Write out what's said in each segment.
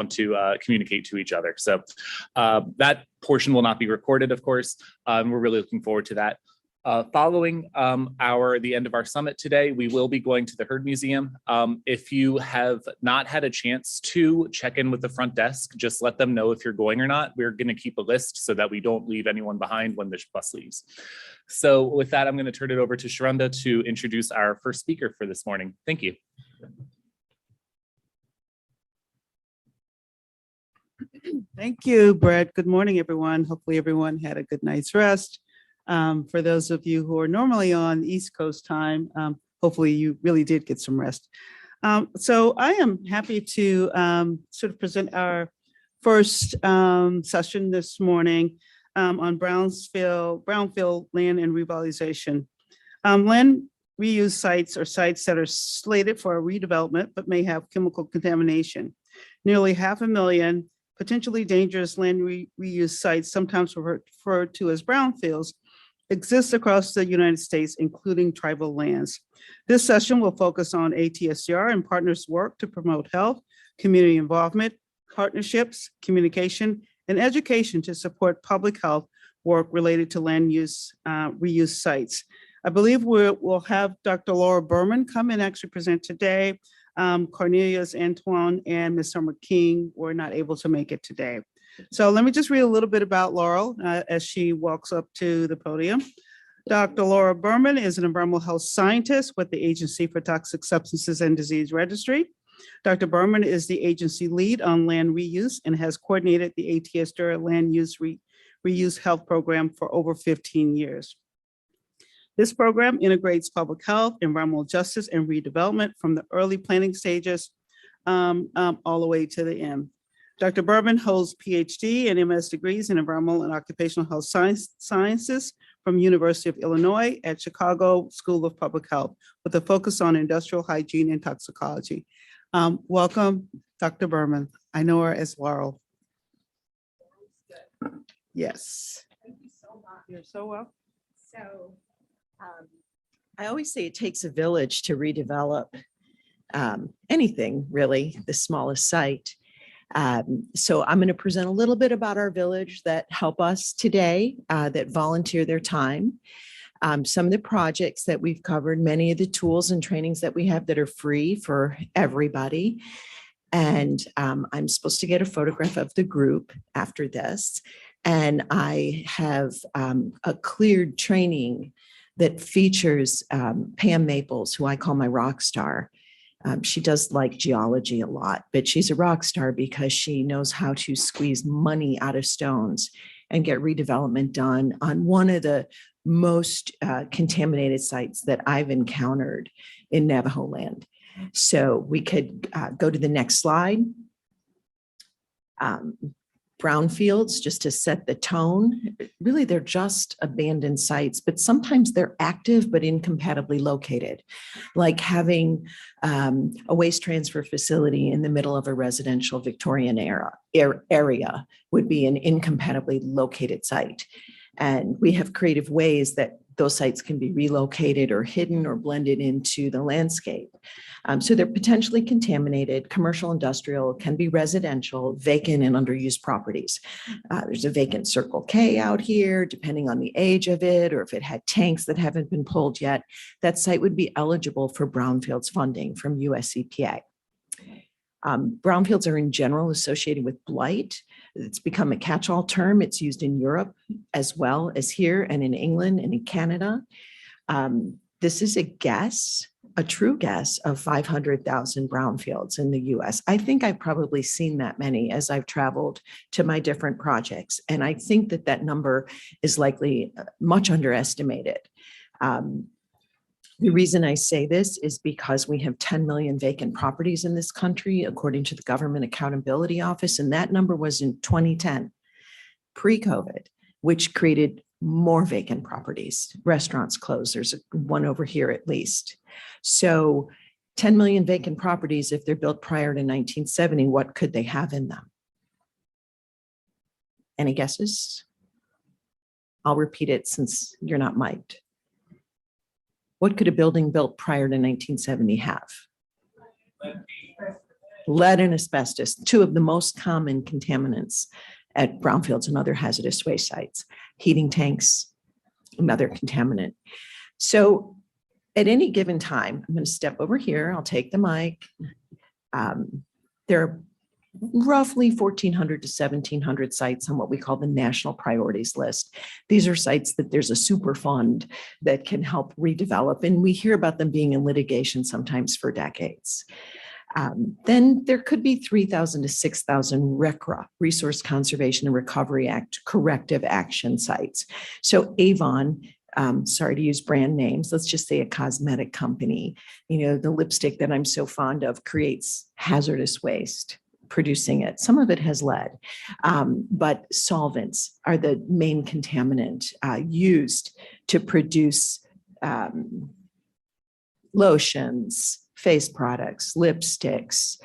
want to communicate to each other. So that portion will not be recorded, of course. We're really looking forward to that. Following the end of our summit today, we will be going to the Heard Museum. If you have not had a chance to check in with the front desk, just let them know if you're going or not. We're going to keep a list so that we don't leave anyone behind when the bus leaves. So with that, I'm going to turn it over to Sharonda to introduce our first speaker for this morning. Thank you. Thank you, Brett. Good morning, everyone. Hopefully everyone had a good night's rest. For those of you who are normally on East Coast time, hopefully you really did get some rest. So I am happy to sort of present our first session this morning on Brownfield land and revitalization. Land reuse sites are sites that are slated for redevelopment but may have chemical contamination. Nearly 500,000 potentially dangerous land reuse sites, sometimes referred to as brownfields, exists across the United States, including tribal lands. This session will focus on ATSCR and partners' work to promote health, community involvement, partnerships, communication, and education to support public health work related to land use reuse sites. I believe we'll have Dr. Laura Berman come and actually present today. Cornelius Antoine and Ms. Summer King were not able to make it today. So let me just read a little bit about Laurel as she walks up to the podium. Dr. Laura Berman is an environmental health scientist with the Agency for Toxic Substances and Disease Registry. Dr. Berman is the agency lead on land reuse and has coordinated the ATSDR land use reuse health program for over 15 years. This program integrates public health, environmental justice, and redevelopment from the early planning stages all the way to the end. Dr. Berman holds PhD and MS degrees in environmental and occupational health sciences from University of Illinois at Chicago School of Public Health with a focus on industrial hygiene and toxicology. Welcome, Dr. Berman. I know her as Laurel. Yes. Thank you so much. You're so welcome. So I always say it takes a village to redevelop anything, really, the smallest site. So I'm going to present a little bit about our village that help us today, that volunteer their time. Some of the projects that we've covered, many of the tools and trainings that we have that are free for everybody. And I'm supposed to get a photograph of the group after this. And I have a cleared training that features Pam Maples, who I call my rock star. She does like geology a lot, but she's a rock star because she knows how to squeeze money out of stones and get redevelopment done on one of the most contaminated sites that I've encountered in Navajo land. So we could go to the next slide. Brownfields, just to set the tone, really they're just abandoned sites, but sometimes they're active but incompatibly located, like having a waste transfer facility in the middle of a residential Victorian area would be an incompatibly located site. And we have creative ways that those sites can be relocated or hidden or blended into the landscape. So they're potentially contaminated. Commercial, industrial, can be residential, vacant and underused properties. There's a vacant Circle K out here, depending on the age of it, or if it had tanks that haven't been pulled yet, that site would be eligible for brownfields funding from US EPA. Brownfields are in general associated with blight. It's become a catch-all term. It's used in Europe as well as here and in England and in Canada. This is a guess, a true guess of 500,000 brownfields in the US. I think I've probably seen that many as I've traveled to my different projects. And I think that that number is likely much underestimated. The reason I say this is because we have 10 million vacant properties in this country, according to the Government Accountability Office, and that number was in 2010, pre-COVID, which created more vacant properties. Restaurants closed. There's one over here at least. So 10 million vacant properties, if they're built prior to 1970, what could they have in them? Any guesses? I'll repeat it since you're not mic'd. What could a building built prior to 1970 have? lead and asbestos, two of the most common contaminants at brownfields and other hazardous waste sites. Heating tanks, another contaminant. So at any given time, I'm going to step over here. I'll take the mic. There are roughly 1,400 to 1,700 sites on what we call the national priorities list. These are sites that there's a super fund that can help redevelop, and we hear about them being in litigation sometimes for decades. Then there could be 3,000 to 6,000 RCRA, Resource Conservation and Recovery Act, corrective action sites. So Avon, sorry to use brand names, let's just say a cosmetic company, the lipstick that I'm so fond of creates hazardous waste, producing it. Some of it has lead, but solvents are the main contaminant used to produce lotions, face products, lipsticks,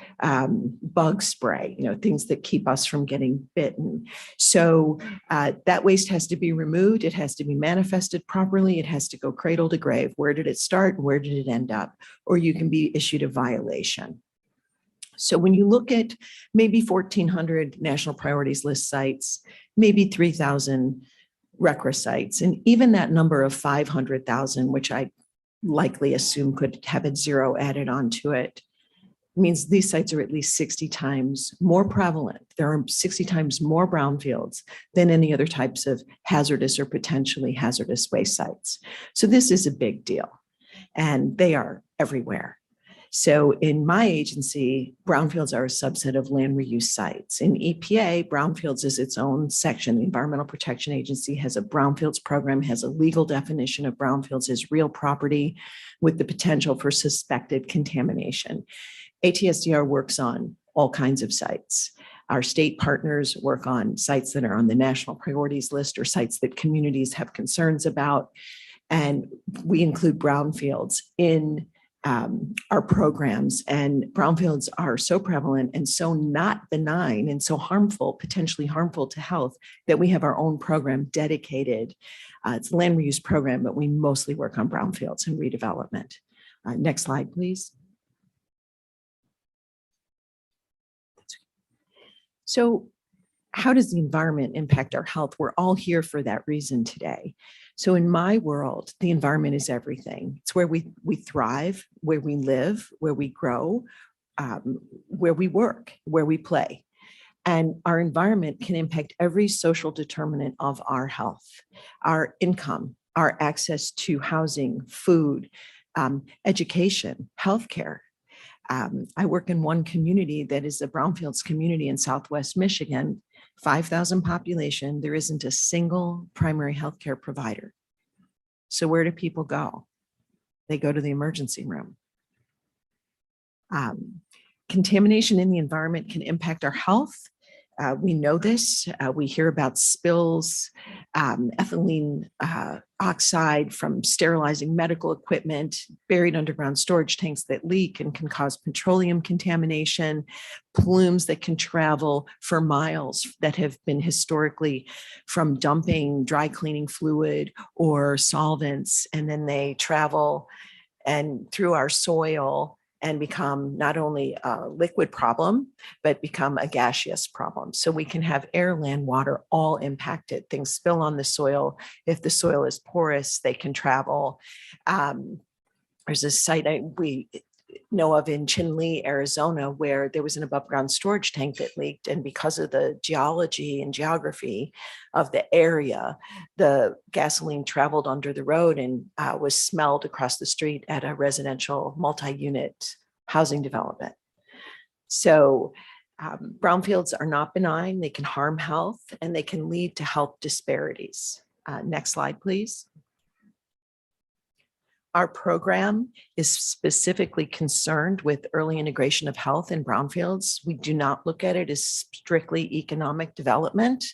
bug spray, things that keep us from getting bitten. So that waste has to be removed. It has to be manifested properly. It has to go cradle to grave. Where did it start? Where did it end up? Or you can be issued a violation. So when you look at maybe 1,400 national priorities list sites, maybe 3,000 RCRA sites, and even that number of 500,000, which I likely assume could have a zero added onto it, means these sites are at least 60 times more prevalent. There are 60 times more brownfields than any other types of hazardous or potentially hazardous waste sites. So this is a big deal, and they are everywhere. So in my agency, brownfields are a subset of land reuse sites. In EPA, brownfields is its own section. The Environmental Protection Agency has a brownfields program, has a legal definition of brownfields as real property with the potential for suspected contamination. ATSDR works on all kinds of sites. Our state partners work on sites that are on the national priorities list or sites that communities have concerns about. And we include brownfields in our programs, and brownfields are so prevalent and so not benign and so harmful, potentially harmful to health, that we have our own program dedicated. It's a land reuse program, but we mostly work on brownfields and redevelopment. Next slide, please. So how does the environment impact our health? We're all here for that reason today. So in my world, the environment is everything. It's where we thrive, where we live, where we grow, where we work, where we play. And our environment can impact every social determinant of our health, our income, our access to housing, food, education, healthcare. I work in one community that is a brownfields community in Southwest Michigan, 5,000 population. There isn't a single primary healthcare provider. So where do people go? They go to the emergency room. Contamination in the environment can impact our health. We know this. We hear about spills, ethylene oxide from sterilizing medical equipment, buried underground storage tanks that leak and can cause petroleum contamination, plumes that can travel for miles that have been historically from dumping dry cleaning fluid or solvents, and then they travel and through our soil and become not only a liquid problem, but become a gaseous problem. So we can have air, land, water all impacted. Things spill on the soil. If the soil is porous, they can travel. There's a site we know of in Chinle, Arizona, where there was an above ground storage tank that leaked. And because of the geology and geography of the area, the gasoline traveled under the road and was smelled across the street at a residential multi-unit housing development. So brownfields are not benign. They can harm health and they can lead to health disparities. Next slide, please. Our program is specifically concerned with early integration of health in brownfields. We do not look at it as strictly economic development.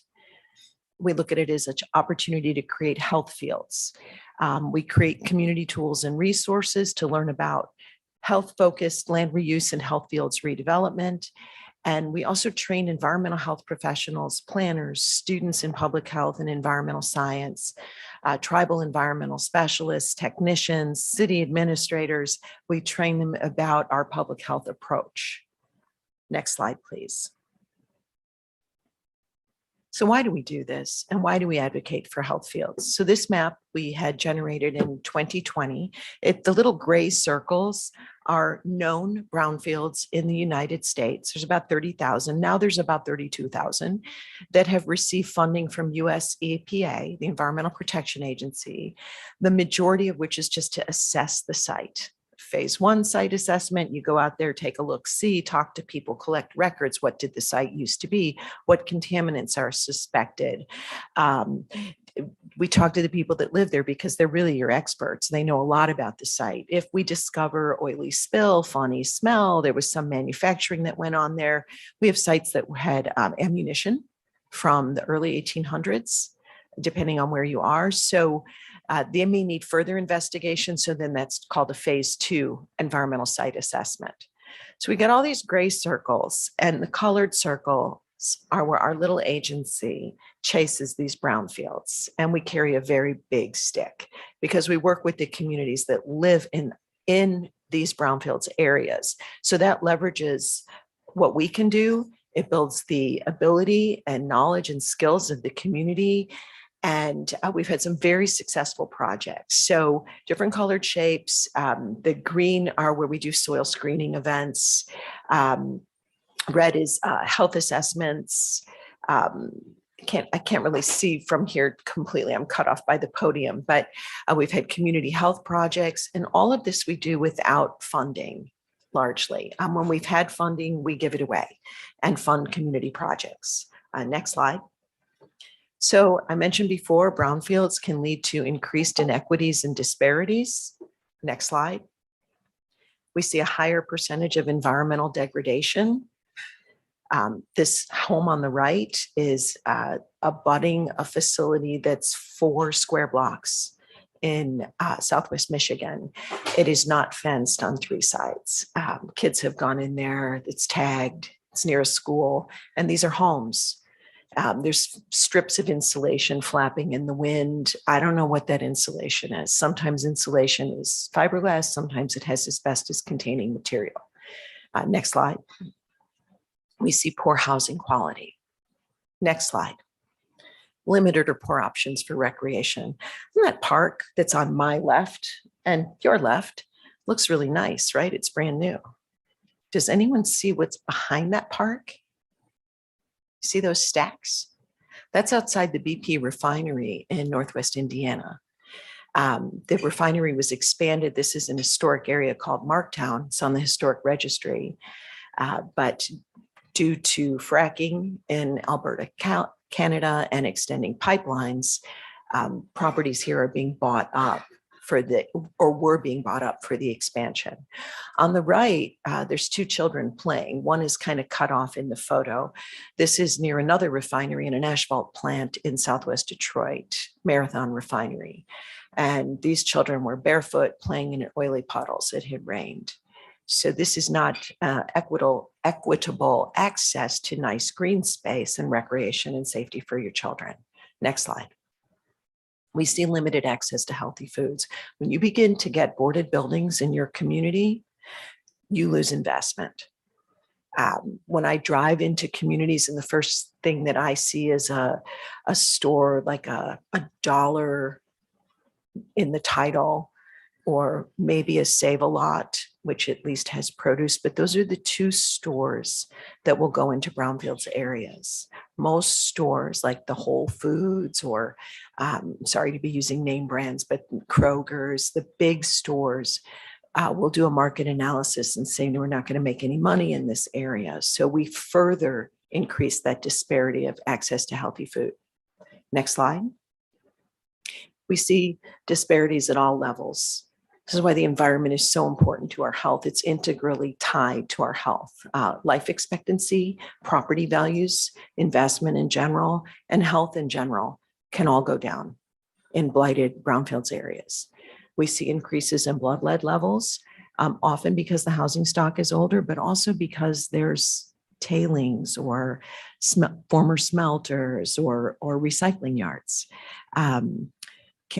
We look at it as an opportunity to create health fields. We create community tools and resources to learn about health-focused land reuse and health fields redevelopment. And we also train environmental health professionals, planners, students in public health and environmental science, tribal environmental specialists, technicians, city administrators. We train them about our public health approach. Next slide, please. So why do we do this and why do we advocate for health fields? So this map we had generated in 2020. The little gray circles are known brownfields in the United States. There's about 30,000. Now there's about 32,000 that have received funding from US EPA, the Environmental Protection Agency, the majority of which is just to assess the site. Phase 1 site assessment, you go out there, take a look, see, talk to people, collect records. What did the site used to be? What contaminants are suspected? We talk to the people that live there because they're really your experts. They know a lot about the site. If we discover oily spill, funny smell, there was some manufacturing that went on there. We have sites that had ammunition from the early 1800s, depending on where you are. So they may need further investigation. So then that's called a phase 2 environmental site assessment. So we got all these gray circles, and the colored circles are where our little agency chases these brownfields. And we carry a very big stick because we work with the communities that live in these brownfields areas. So that leverages what we can do. It builds the ability and knowledge and skills of the community. And we've had some very successful projects. So different colored shapes. The green are where we do soil screening events. Red is health assessments. I can't really see from here completely. I'm cut off by the podium, but we've had community health projects, and all of this we do without funding largely. When we've had funding, we give it away and fund community projects. Next slide. So I mentioned before, brownfields can lead to increased inequities and disparities. Next slide. We see a higher percentage of environmental degradation. This home on the right is abutting a facility that's 4 square blocks in Southwest Michigan. It is not fenced on 3 sides. Kids have gone in there, it's tagged, it's near a school, and these are homes. There's strips of insulation flapping in the wind. I don't know what that insulation is. Sometimes insulation is fiberglass, sometimes it has asbestos containing material. Next slide. We see poor housing quality. Next slide. Limited or poor options for recreation. And that park that's on my left and your left looks really nice, right? It's brand new. Does anyone see what's behind that park? See those stacks? That's outside the BP refinery in Northwest Indiana. The refinery was expanded. This is an historic area called Marktown. It's on the historic registry. But due to fracking in Alberta, Canada, and extending pipelines, properties here are being bought up were being bought up for the expansion. On the right, there's 2 children playing. One is kind of cut off in the photo. This is near another refinery and an asphalt plant in Southwest Detroit, Marathon Refinery. And these children were barefoot playing in oily puddles. It had rained. So this is not equitable access to nice green space and recreation and safety for your children. Next slide. We see limited access to healthy foods. When you begin to get boarded buildings in your community, you lose investment. When I drive into communities and the first thing that I see is a store like a dollar in the title, or maybe a Save-A-Lot, which at least has produce, but those are the 2 stores that will go into brownfields areas. Most stores like the Whole Foods or, sorry to be using name brands, but Kroger's, the big stores will do a market analysis and say, no, we're not going to make any money in this area. So we further increase that disparity of access to healthy food. Next slide. We see disparities at all levels. This is why the environment is so important to our health. It's integrally tied to our health. Life expectancy, property values, investment in general, and health in general can all go down in blighted brownfields areas. We see increases in blood lead levels, often because the housing stock is older, but also because there's tailings or former smelters or recycling yards.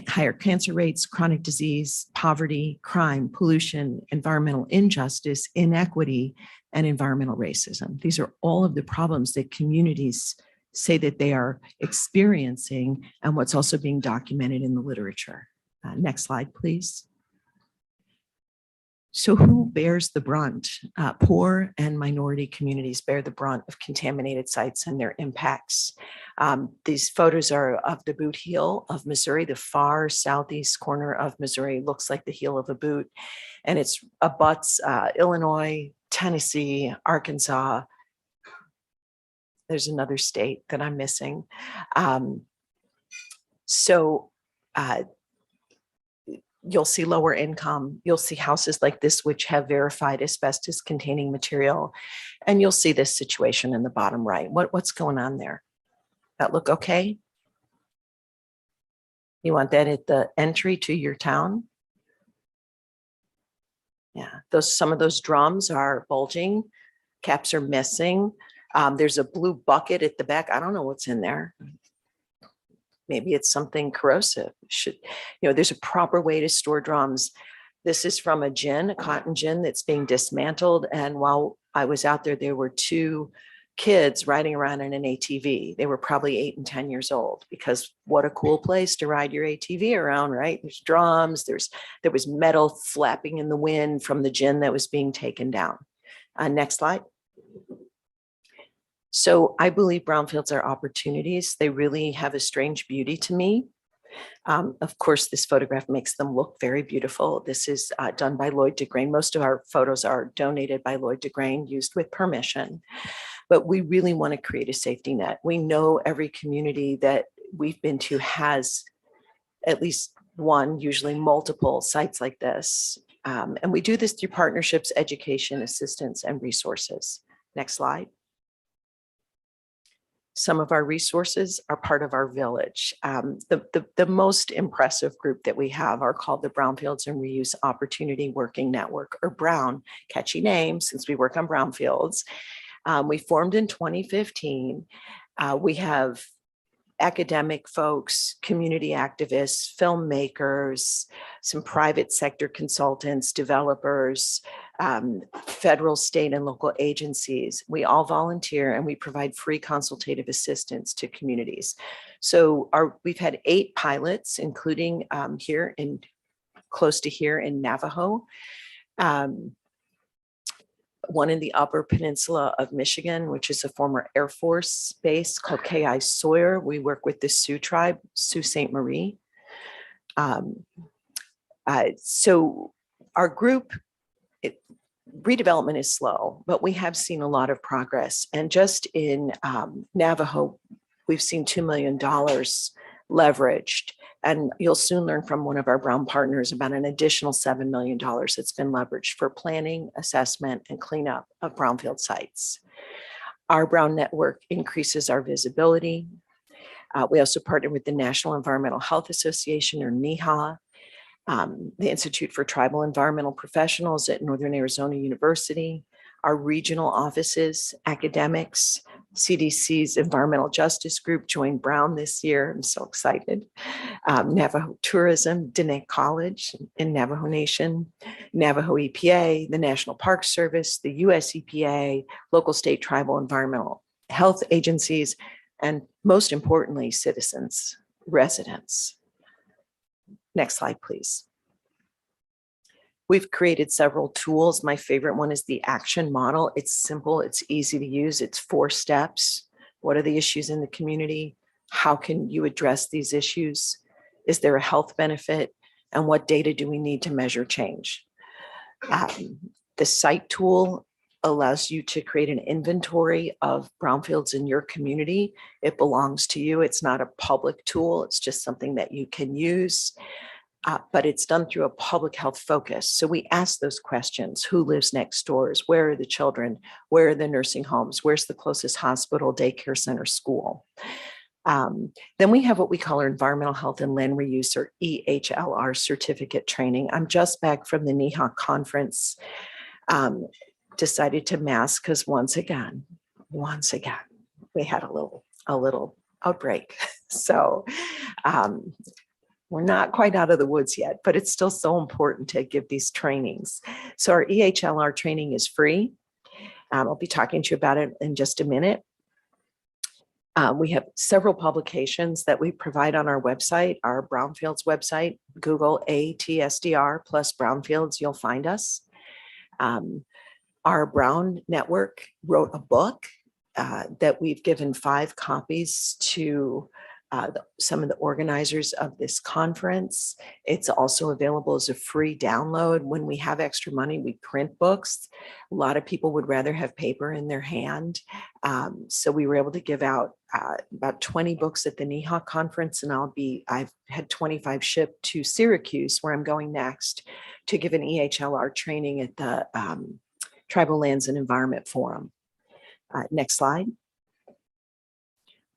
Higher cancer rates, chronic disease, poverty, crime, pollution, environmental injustice, inequity, and environmental racism. These are all of the problems that communities say that they are experiencing and what's also being documented in the literature. Next slide, please. So who bears the brunt? Poor and minority communities bear the brunt of contaminated sites and their impacts. These photos are of the boot heel of Missouri. The far southeast corner of Missouri looks like the heel of a boot, and it's abuts Illinois, Tennessee, Arkansas. There's another state that I'm missing. You'll see lower income. You'll see houses like this, which have verified asbestos containing material. And you'll see this situation in the bottom right. What's going on there? That look okay? You want that at the entry to your town? Yeah, some of those drums are bulging. Caps are missing. There's a blue bucket at the back. I don't know what's in there. Maybe it's something corrosive. There's a proper way to store drums. This is from a gin, a cotton gin that's being dismantled. And while I was out there, there were two kids riding around in an ATV. They were probably 8 and 10 years old, because what a cool place to ride your ATV around, right? There's drums, there was metal flapping in the wind from the gin that was being taken down. Next slide. So I believe brownfields are opportunities. They really have a strange beauty to me. Of course, this photograph makes them look very beautiful. This is done by Lloyd DeGrain. Most of our photos are donated by Lloyd DeGrain, used with permission. But we really want to create a safety net. We know every community that we've been to has at least one, usually multiple sites like this. And we do this through partnerships, education, assistance, and resources. Next slide. Some of our resources are part of our village. The most impressive group that we have are called the Brownfields and Reuse Opportunity Working Network, or Brown. Catchy name, since we work on brownfields. We formed in 2015. We have academic folks, community activists, filmmakers, some private sector consultants, developers, federal, state, and local agencies. We all volunteer, and we provide free consultative assistance to communities. So we've had 8 pilots, including close to here in Navajo. One in the Upper Peninsula of Michigan, which is a former Air Force base called K.I. Sawyer. We work with the Sioux tribe, Sault Ste. Marie. So our group, redevelopment is slow, but we have seen a lot of progress. And just in Navajo, we've seen $2 million leveraged. And you'll soon learn from one of our Brown partners about an additional $7 million that's been leveraged for planning, assessment, and cleanup of brownfield sites. Our Brown network increases our visibility. We also partner with the National Environmental Health Association, or NEHA, the Institute for Tribal Environmental Professionals at Northern Arizona University, our regional offices, academics. CDC's Environmental Justice Group joined Brown this year. I'm so excited. Navajo Tourism, Diné College in Navajo Nation, Navajo EPA, the National Park Service, the US EPA, local, state, tribal, environmental health agencies, and most importantly, citizens, residents. Next slide, please. We've created several tools. My favorite one is the action model. It's simple, it's easy to use. It's 4 steps. What are the issues in the community? How can you address these issues? Is there a health benefit? And what data do we need to measure change? The site tool allows you to create an inventory of brownfields in your community. It belongs to you. It's not a public tool. It's just something that you can use. But it's done through a public health focus. So we ask those questions: who lives next doors? Where are the children? Where are the nursing homes? Where's the closest hospital, daycare center, school? Then we have what we call our environmental health and land reuse, or EHLR certificate training. I'm just back from the NEHA conference. Decided to mask because once again, we had a little outbreak. So we're not quite out of the woods yet, but it's still so important to give these trainings. So our EHLR training is free. I'll be talking to you about it in just a minute. We have several publications that we provide on our website, our Brownfields website. Google ATSDR plus Brownfields, you'll find us. Our Brown Network wrote a book that we've given 5 copies to some of the organizers of this conference. It's also available as a free download. When we have extra money, we print books. A lot of people would rather have paper in their hand. So we were able to give out about 20 books at the NEHA conference, and I've had 25 shipped to Syracuse, where I'm going next, to give an EHLR training at the Tribal Lands and Environment Forum. Next slide.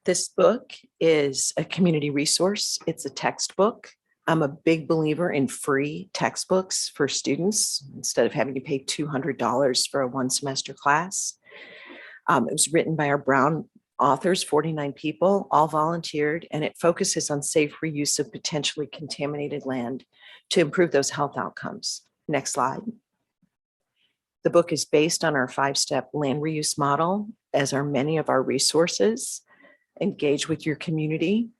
This book is a community resource. It's a textbook. I'm a big believer in free textbooks for students instead of having to pay $200 for a 1-semester class. It was written by our Brown authors, 49 people, all volunteered, and it focuses on safe reuse of potentially contaminated land to improve those health outcomes. Next slide. The book is based on our 5-step land reuse model, as are many of our resources. Engage with your community,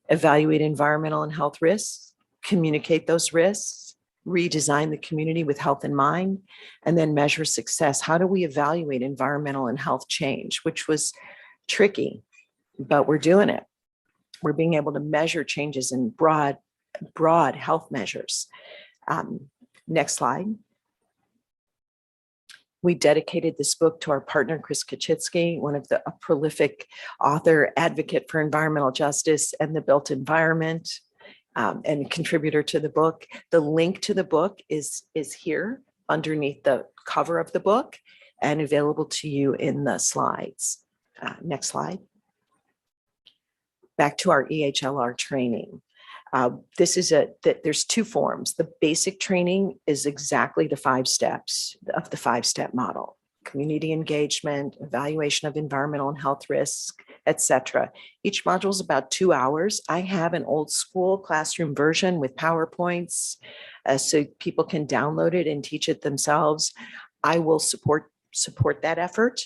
evaluate environmental and health risks, communicate those risks, redesign the community with health in mind, and then measure success. How do we evaluate environmental and health change, which was tricky, but we're doing it. We're being able to measure changes in broad health measures. Next slide. We dedicated this book to our partner, Chris Kaczynski, one of a prolific author, advocate for environmental justice and the built environment, and contributor to the book. The link to the book is here underneath the cover of the book and available to you in the slides. Next slide. Back to our EHLR training. There's 2 forms. The basic training is exactly the 5 steps of the 5-step model: community engagement, evaluation of environmental and health risks, etc. Each module is about 2 hours. I have an old school classroom version with PowerPoints, so people can download it and teach it themselves. I will support that effort.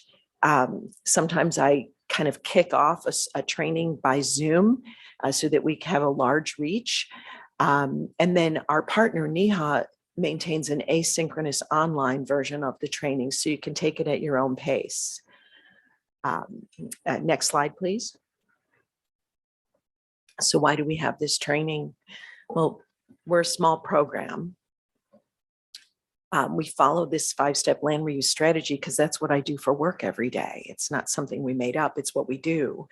Sometimes I kind of kick off a training by Zoom, so that we have a large reach. And then our partner, NEHA, maintains an asynchronous online version of the training, so you can take it at your own pace. Next slide, please. So why do we have this training? Well, we're a small program. We follow this 5-step land reuse strategy because that's what I do for work every day. It's not something we made up, it's what we do.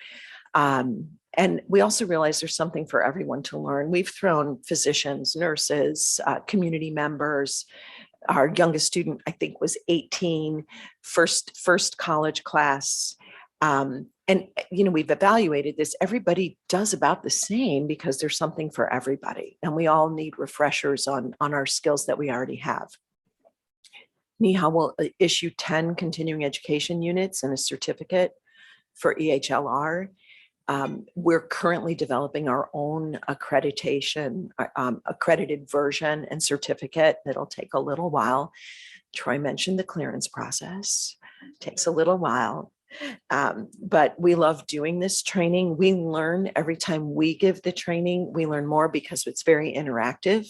And we also realize there's something for everyone to learn. We've thrown physicians, nurses, community members. Our youngest student, I think, was 18, first college class. And, we've evaluated this. Everybody does about the same because there's something for everybody. And we all need refreshers on our skills that we already have. NEHA will issue 10 continuing education units and a certificate for EHLR. We're currently developing our own accredited version and certificate. It'll take a little while. Troy mentioned the clearance process. It takes a little while, but we love doing this training. We learn every time we give the training, we learn more because it's very interactive,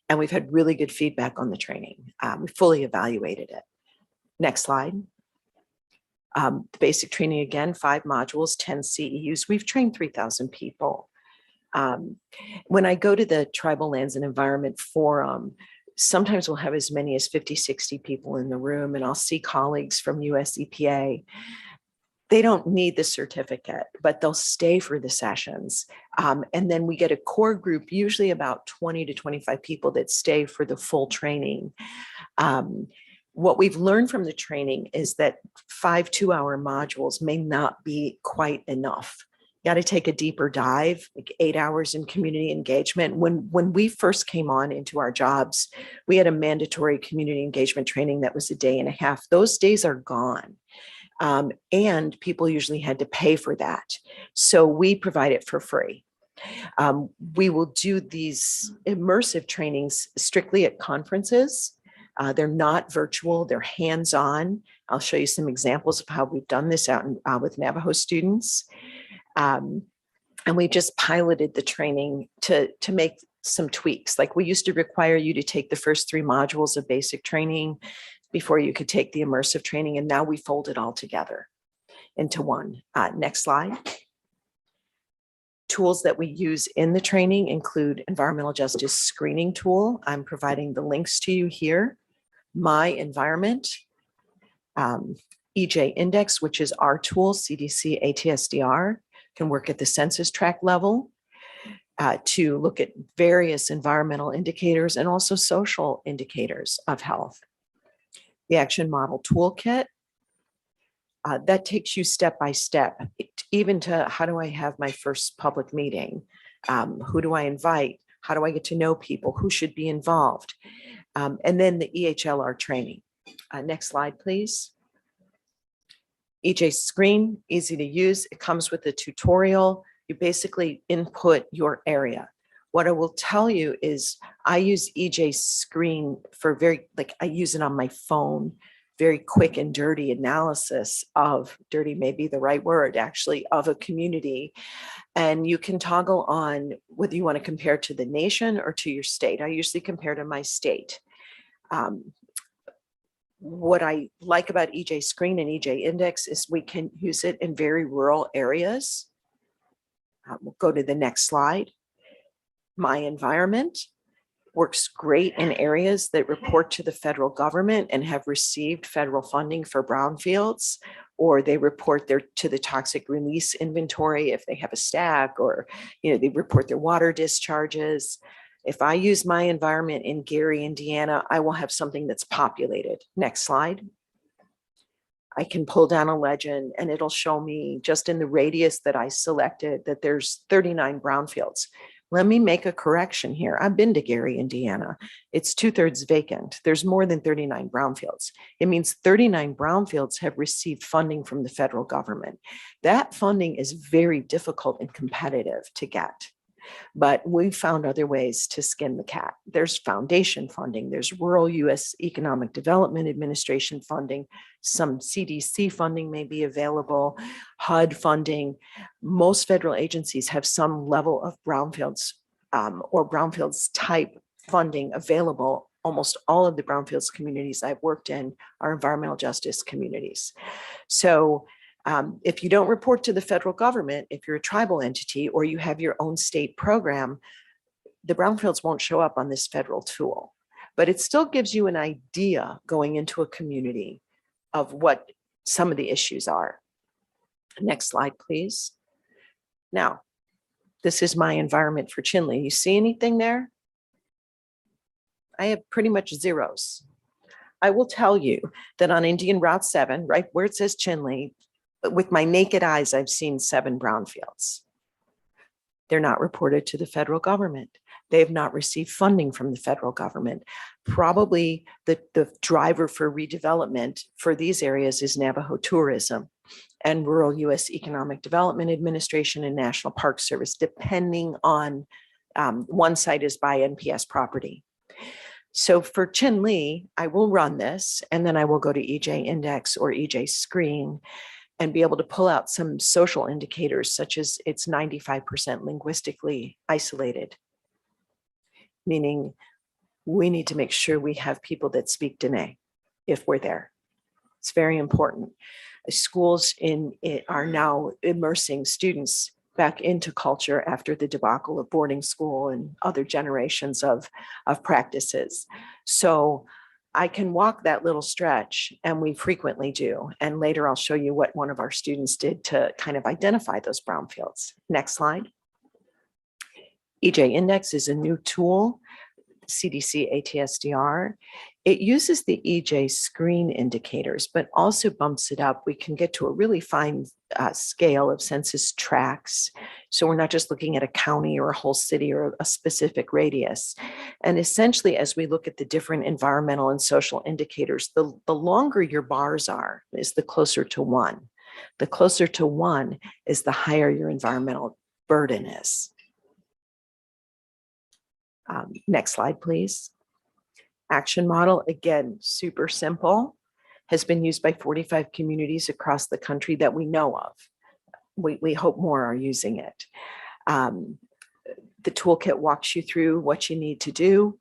and we've had really good feedback on the training. We fully evaluated it. Next slide. The basic training, again, 5 modules, 10 CEUs. We've trained 3,000 people. When I go to the Tribal Lands and Environment Forum, sometimes we'll have as many as 50, 60 people in the room, and I'll see colleagues from US EPA. They don't need the certificate, but they'll stay for the sessions. And then we get a core group, usually about 20 to 25 people that stay for the full training. What we've learned from the training is that 5 2-hour modules may not be quite enough. You got to take a deeper dive, like 8 hours in community engagement. When we first came on into our jobs, we had a mandatory community engagement training that was a day and a half. Those days are gone. And people usually had to pay for that. So we provide it for free. We will do these immersive trainings strictly at conferences. They're not virtual, they're hands-on. I'll show you some examples of how we've done this out with Navajo students. And we just piloted the training to make some tweaks. Like we used to require you to take the first 3 modules of basic training before you could take the immersive training. And now we fold it all together into one. Next slide. Tools that we use in the training include environmental justice screening tool. I'm providing the links to you here. My Environment, EJ Index, which is our tool, CDC ATSDR, can work at the census tract level to look at various environmental indicators and also social indicators of health. The Action Model Toolkit, that takes you step by step, even to how do I have my first public meeting? Who do I invite? How do I get to know people? Who should be involved? And then the EHLR training. Next slide, please. EJ Screen, easy to use. It comes with a tutorial. You basically input your area. What I will tell you is I use EJ Screen for I use it on my phone, very quick and dirty analysis of, dirty may be the right word actually, of a community. And you can toggle on whether you want to compare to the nation or to your state. I usually compare to my state. What I like about EJ Screen and EJ Index is we can use it in very rural areas. We'll go to the next slide. My Environment works great in areas that report to the federal government and have received federal funding for brownfields, or they report to the toxic release inventory if they have a stack, or they report their water discharges. If I use My Environment in Gary, Indiana, I will have something that's populated. Next slide. I can pull down a legend and it'll show me just in the radius that I selected that there's 39 brownfields. Let me make a correction here. I've been to Gary, Indiana. It's 2/3 vacant. There's more than 39 brownfields. It means 39 brownfields have received funding from the federal government. That funding is very difficult and competitive to get. But we've found other ways to skin the cat. There's foundation funding, there's rural U.S. Economic Development Administration funding, some CDC funding may be available, HUD funding. Most federal agencies have some level of brownfields or brownfields type funding available. Almost all of the brownfields communities I've worked in are environmental justice communities. So if you don't report to the federal government, if you're a tribal entity or you have your own state program, the brownfields won't show up on this federal tool. But it still gives you an idea going into a community of what some of the issues are. Next slide, please. Now, this is My Environment for Chinle. You see anything there? I have pretty much zeros. I will tell you that on Indian Route 7, right where it says Chinle, with my naked eyes, I've seen 7 brownfields. They're not reported to the federal government. They have not received funding from the federal government. Probably the driver for redevelopment for these areas is Navajo tourism and rural U.S. Economic Development Administration and National Park Service, depending on one site is by NPS property. So for Chinle, I will run this and then I will go to EJ Index or EJ Screen and be able to pull out some social indicators such as it's 95% linguistically isolated, meaning we need to make sure we have people that speak Dene if we're there. It's very important. Schools are now immersing students back into culture after the debacle of boarding school and other generations of practices. So I can walk that little stretch, and we frequently do. And later I'll show you what one of our students did to kind of identify those brownfields. Next slide. EJ Index is a new tool, CDC ATSDR. It uses the EJ screen indicators, but also bumps it up. We can get to a really fine scale of census tracts. So we're not just looking at a county or a whole city or a specific radius. And essentially, as we look at the different environmental and social indicators, the longer your bars are, is the closer to 1. The closer to 1 is the higher your environmental burden is. Next slide, please. action model, again, super simple, has been used by 45 communities across the country that we know of. We hope more are using it. The toolkit walks you through what you need to do.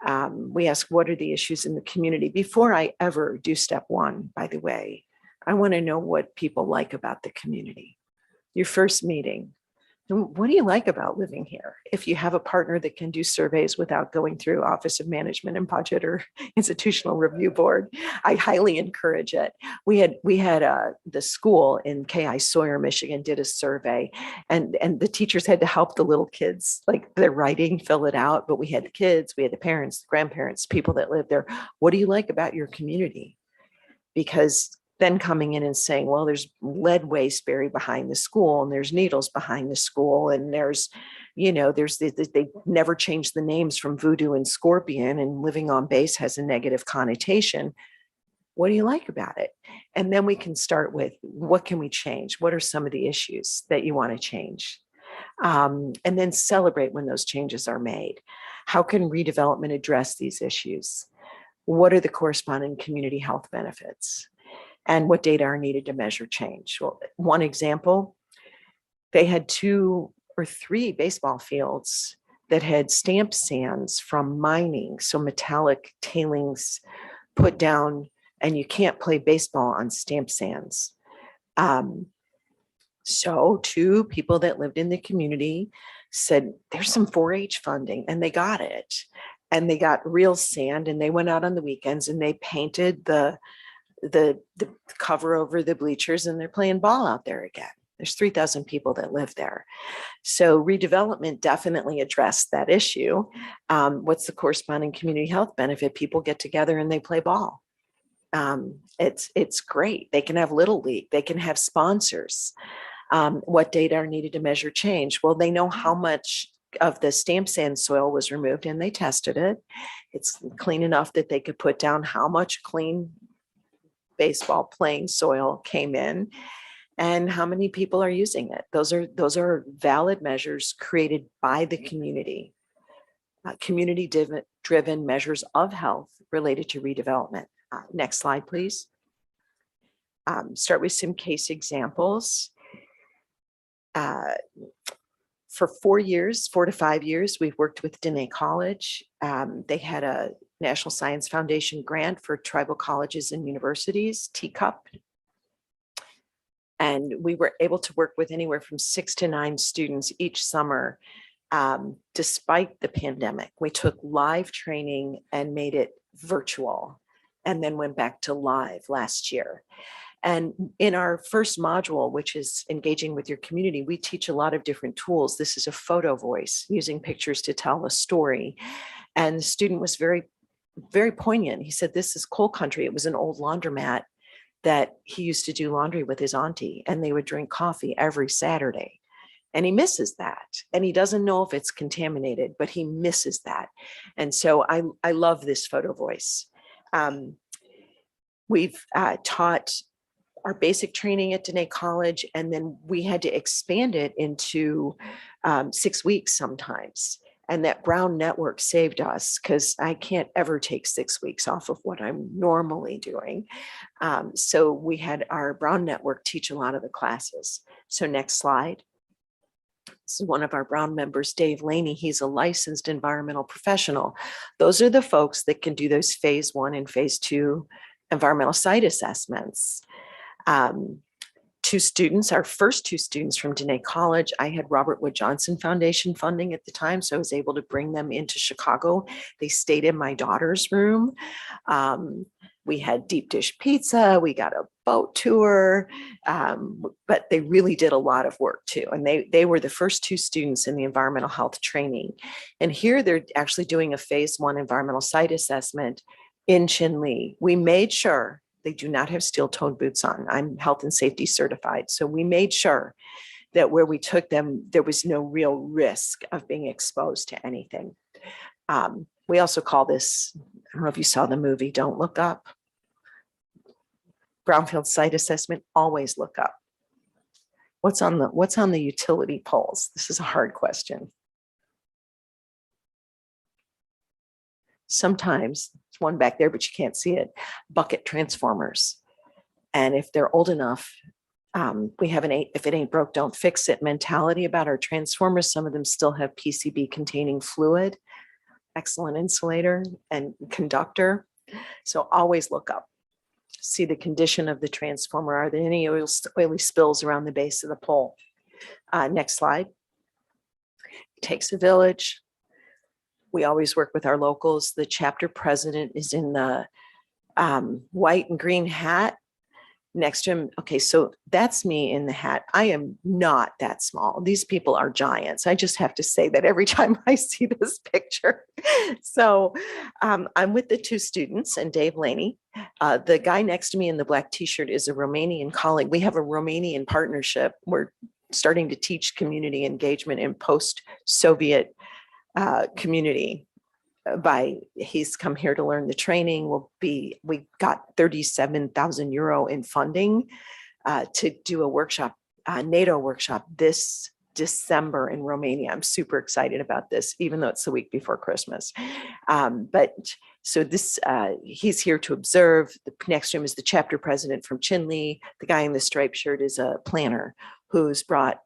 We ask, what are the issues in the community? Before I ever do step one, by the way, I want to know what people like about the community. Your first meeting. What do you like about living here? If you have a partner that can do surveys without going through Office of Management and Budget or Institutional Review Board, I highly encourage it. We had the school in KI Sawyer, Michigan, did a survey, and the teachers had to help the little kids, like their writing, fill it out. But we had the kids, we had the parents, the grandparents, people that live there. What do you like about your community? Because then coming in and saying, well, there's lead waste buried behind the school, and there's needles behind the school, and there's they never changed the names from voodoo and scorpion, and living on base has a negative connotation. What do you like about it? And then we can start with, what can we change? What are some of the issues that you want to change? And then celebrate when those changes are made. How can redevelopment address these issues? What are the corresponding community health benefits? And what data are needed to measure change? Well, one example, they had 2 or 3 baseball fields that had stamp sands from mining, so metallic tailings put down, and you can't play baseball on stamp sands. So 2 people that lived in the community said, there's some 4-H funding, and they got it. And they got real sand, and they went out on the weekends and they painted the cover over the bleachers, and they're playing ball out there again. There's 3,000 people that live there. So redevelopment definitely addressed that issue. What's the corresponding community health benefit? People get together and they play ball. It's great. They can have Little League. They can have sponsors. What data are needed to measure change? Well, they know how much of the stamp sand soil was removed, and they tested it. It's clean enough that they could put down how much clean baseball playing soil came in and how many people are using it. Those are valid measures created by the community, community driven measures of health related to redevelopment. Next slide, please. Start with some case examples. For 4 to 5 years, we've worked with Dene College. They had a National Science Foundation grant for tribal colleges and universities, TCUP. And we were able to work with anywhere from 6 to 9 students each summer, despite the pandemic. We took live training and made it virtual, and then went back to live last year. And in our first module, which is engaging with your community, we teach a lot of different tools. This is a photo voice, using pictures to tell a story. And the student was very, very poignant. He said, this is coal country. It was an old laundromat that he used to do laundry with his auntie, and they would drink coffee every Saturday. And he misses that. And he doesn't know if it's contaminated, but he misses that. And so I love this photo voice. We've taught our basic training at Dene College, and then we had to expand it into 6 weeks sometimes. And that Brown network saved us, because I can't ever take 6 weeks off of what I'm normally doing. So we had our Brown network teach a lot of the classes. So next slide. This is one of our Brown members, Dave Laney. He's a licensed environmental professional. Those are the folks that can do those phase 1 and phase 2 environmental site assessments. 2 students, our first 2 students from Dene College, I had Robert Wood Johnson Foundation funding at the time, so I was able to bring them into Chicago. They stayed in my daughter's room. We had deep dish pizza, we got a boat tour, but they really did a lot of work too. And they were the first 2 students in the environmental health training. And here they're actually doing a phase 1 environmental site assessment in Chinle. We made sure they do not have steel-toed boots on. I'm health and safety certified. So we made sure that where we took them, there was no real risk of being exposed to anything. We also call this, I don't know if you saw the movie, Don't Look Up. Brownfield site assessment, always look up. What's on the utility poles? This is a hard question. sometimes, it's one back there, but you can't see it, bucket transformers. And if they're old enough, we have an if it ain't broke, don't fix it mentality about our transformers. Some of them still have PCB containing fluid, excellent insulator and conductor. So always look up, see the condition of the transformer. Are there any oily spills around the base of the pole? Next slide. It takes a village. We always work with our locals. The chapter president is in the white and green hat. Next to him, okay, so that's me in the hat. I am not that small. These people are giants. I just have to say that every time I see this picture. So I'm with the two students and Dave Laney. The guy next to me in the black t-shirt is a Romanian colleague. We have a Romanian partnership. We're starting to teach community engagement in post-Soviet community. He's come here to learn the training. We got 37,000 euro in funding to do a workshop, NATO workshop this December in Romania. I'm super excited about this, even though it's the week before Christmas. He's here to observe. The next to him is the chapter president from Chinle. The guy in the striped shirt is a planner who's brought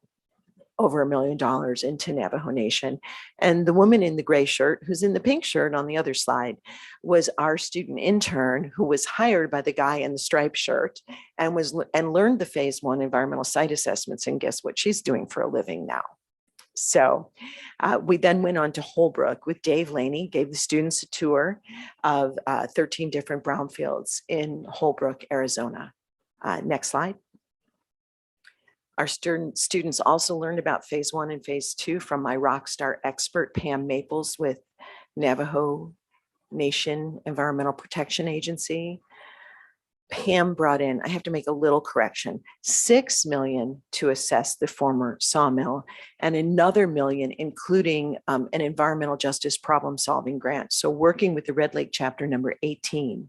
over $1 million into Navajo Nation. And the woman in the gray shirt, who's in the pink shirt on the other slide, was our student intern who was hired by the guy in the striped shirt and learned the phase 1 environmental site assessments. And guess what she's doing for a living now? So we then went on to Holbrook with Dave Laney, gave the students a tour of 13 different brownfields in Holbrook, Arizona. Next slide. Our students also learned about phase 1 and phase 2 from my rock star expert, Pam Maples with Navajo Nation Environmental Protection Agency. Pam brought in, I have to make a little correction, $6 million to assess the former sawmill and another $1 million, including an environmental justice problem solving grant. So working with the Red Lake chapter number 18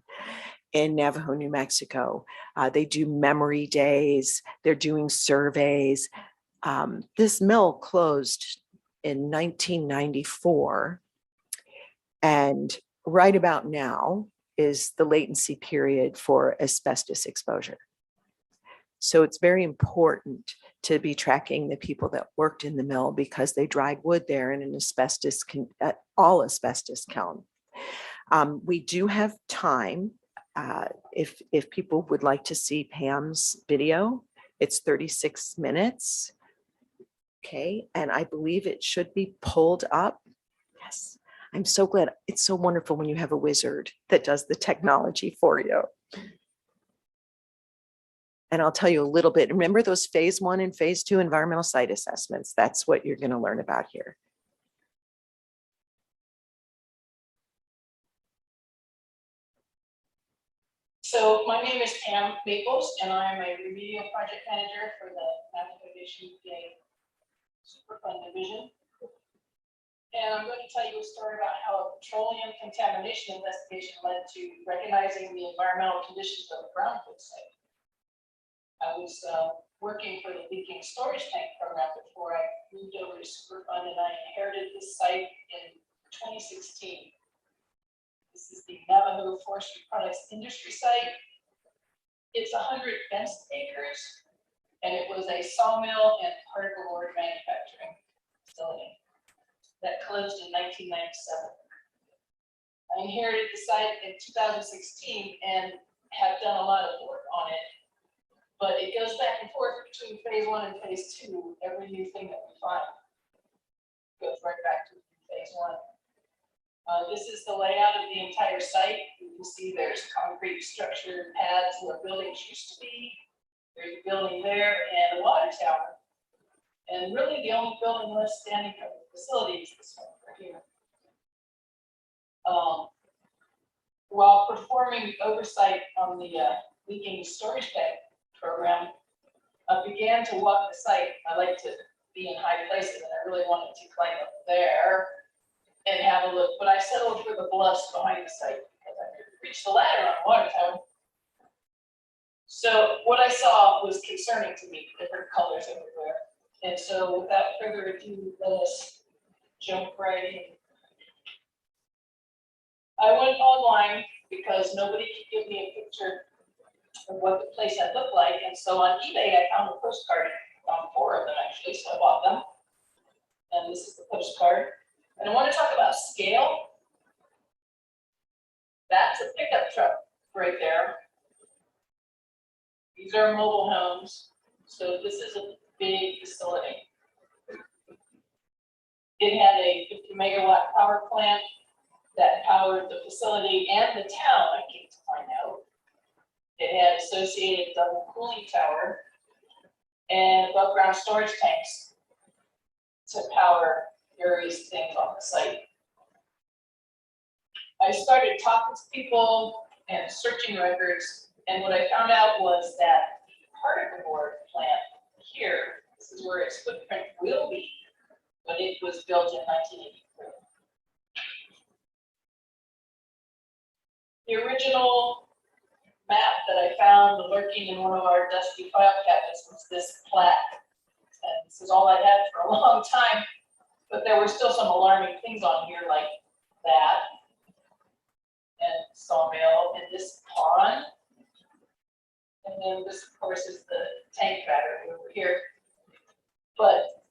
in Navajo, New Mexico. They do memory days. They're doing surveys. This mill closed in 1994. And right about now is the latency period for asbestos exposure. So it's very important to be tracking the people that worked in the mill because they dried wood there in an asbestos, all asbestos kiln. We do have time. If people would like to see Pam's video, it's 36 minutes. Okay, and I believe it should be pulled up. Yes, I'm so glad. It's so wonderful when you have a wizard that does the technology for you. And I'll tell you a little bit. Remember those phase 1 and phase 2 environmental site assessments? That's what you're going to learn about here. So my name is Pam Maples, and I'm a remedial project manager for the Navajo Nation EPA Superfund Division. And I'm going to tell you a story about how a petroleum contamination investigation led to recognizing the environmental conditions of the Brownfield site. I was working for the leaking storage tank program before I moved over to Superfund, and I inherited this site in 2016. This is the Navajo Forestry Products Industry Site. It's 100 fenced acres, and it was a sawmill and particle board manufacturing facility that closed in 1997. I inherited the site in 2016 and have done a lot of work on it, but it goes back and forth between phase 1 and phase 2. Every new thing that we find goes right back to phase 1. This is the layout of the entire site. You can see there's concrete structure pads where buildings used to be. There's a building there and a water tower. And really the only building left standing from the facility is this one right here. While performing oversight on the leaking storage tank program, I began to walk the site. I like to be in high places, and I really wanted to climb up there and have a look, but I settled for the bluffs behind the site because I couldn't reach the ladder on the water tower. So what I saw was concerning to me, different colors everywhere. And so without further ado, let us jump right in. I went online because nobody could give me a picture of what the place had looked like. And so on eBay, I found a postcard, found 4 of them actually, so I bought them. And this is the postcard. And I want to talk about scale. That's a pickup truck right there. These are mobile homes. So this is a big facility. It had a 50 megawatt power plant that powered the facility and the town, I came to find out. It had associated double cooling tower and above ground storage tanks to power various things on the site. I started talking to people and searching records, and what I found out was that the particle board plant here, this is where its footprint will be, but it was built in 1983. The original map that I found lurking in one of our dusty file cabinets was this plat. And this is all I had for a long time, but there were still some alarming things on here like that. And sawmill and this pond. And then this, of course, is the tank battery over here. But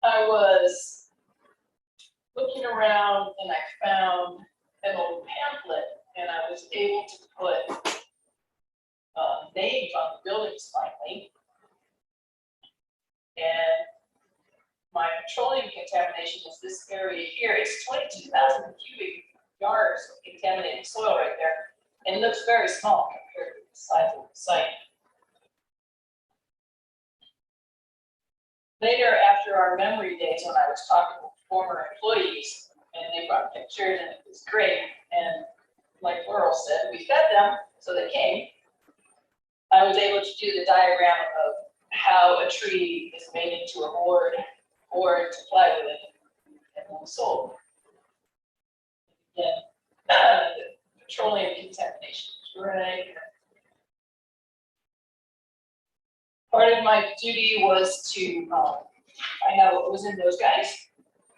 I was looking around and I found an old pamphlet, and I was able to put names on the buildings finally. And my petroleum contamination is this area here. It's 22,000 cubic yards of contaminated soil right there. And it looks very small compared to the size of the site. Later, after our memory days, when I was talking with former employees, and they brought pictures, and it was great. And like Laurel said, we fed them, so they came. I was able to do the diagram of how a tree is made into a board to plywood and then sold. Again, the petroleum contamination is right here. Part of my duty was to find out what was in those guys.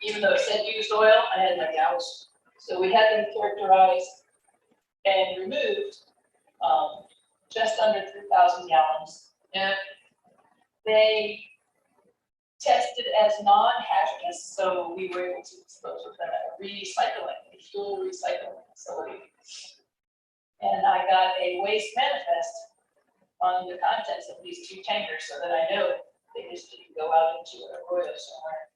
Even though it said used oil, I had my doubts. So we had them characterized and removed just under 3,000 gallons. And they tested as non-hazardous, so we were able to dispose of them at a fuel recycling facility. And I got a waste manifest on the contents of these 2 tankers so that I know they just didn't go out into an arroyo somewhere.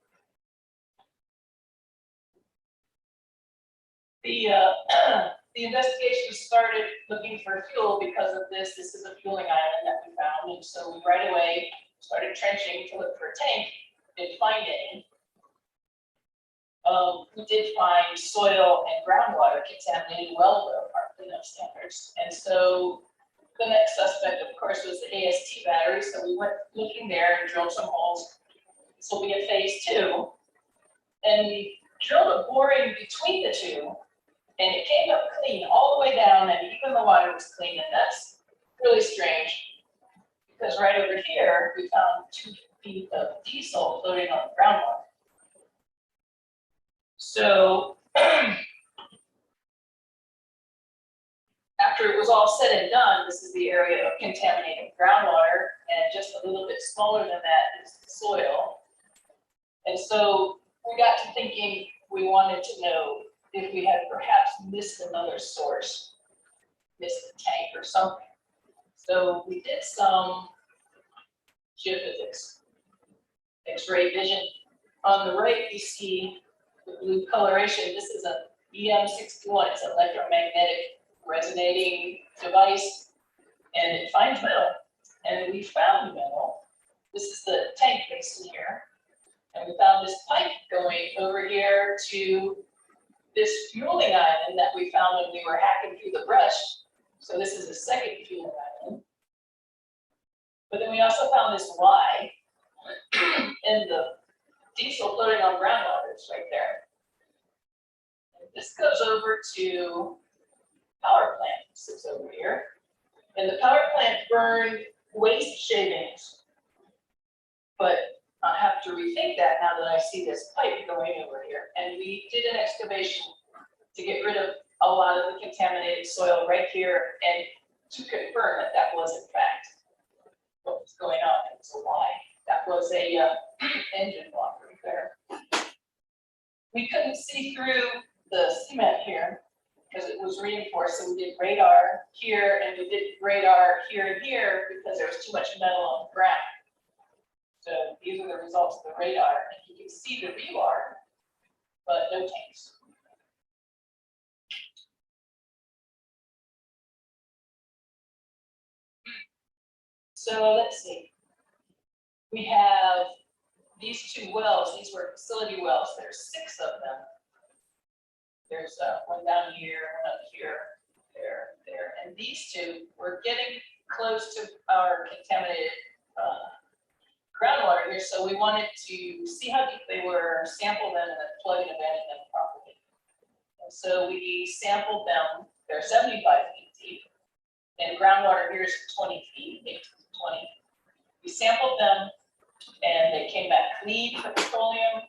The investigation started looking for fuel because of this. This is a fueling island that we found, and so we right away started trenching to look for a tank. Didn't find any. We did find soil and groundwater contaminated well below our cleanup standards, and so the next suspect, of course, was the AST battery. So we went looking there and drilled some holes. This will be a phase 2, and we drilled a boring between the 2. And it came up clean all the way down, and even the water was clean, and that's really strange. Because right over here, we found 2 feet of diesel floating on the groundwater. So after it was all said and done, this is the area of contaminated groundwater, and just a little bit smaller than that is the soil. And so we got to thinking we wanted to know if we had perhaps missed another source, missed a tank or something. So we did some geophysics, X-ray vision. On the right, you see the blue coloration. This is an EM61. It's an electromagnetic resonating device, and it finds metal. And we found metal. This is the tank basin here. And we found this pipe going over here to this fueling island that we found when we were hacking through the brush. So this is a second fueling island. But then we also found this Y, and the diesel floating on groundwater is right there. And this goes over to power plant, sits over here. And the power plant burned waste shavings. But I have to rethink that now that I see this pipe going over here. And we did an excavation to get rid of a lot of the contaminated soil right here and to confirm that that was in fact what was going on and so why. That was a engine block right there. We couldn't see through the cement here because it was reinforced. So we did radar here and we did radar here and here because there was too much metal on the ground. So these are the results of the radar. And you can see the rebar, but no tanks. So let's see. We have these two wells. These were facility wells. There's 6 of them. There's one down here, one up here, there. And these 2 were getting close to our contaminated groundwater here. So we wanted to see how deep they were, sample them, and then plug and abandon them properly. And so we sampled them. They're 75 feet deep. And groundwater here is 20 feet, 8 to 20. We sampled them and they came back clean for petroleum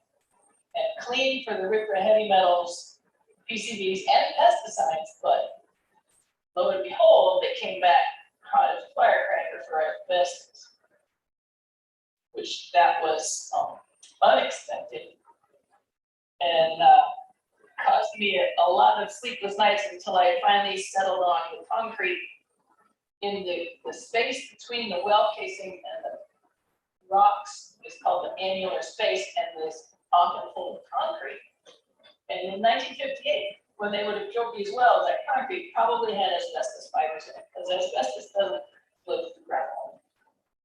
and clean for the RCRA heavy metals, PCBs, and pesticides, but lo and behold, they came back hot as a firecracker for asbestos, which that was unexpected and caused me a lot of sleepless nights until I finally settled on the concrete in the space between the well casing and the rocks is called the annular space, and this often full of concrete. And in 1958, when they would have drilled these wells, that concrete probably had asbestos fibers in it, because asbestos doesn't live through groundwater.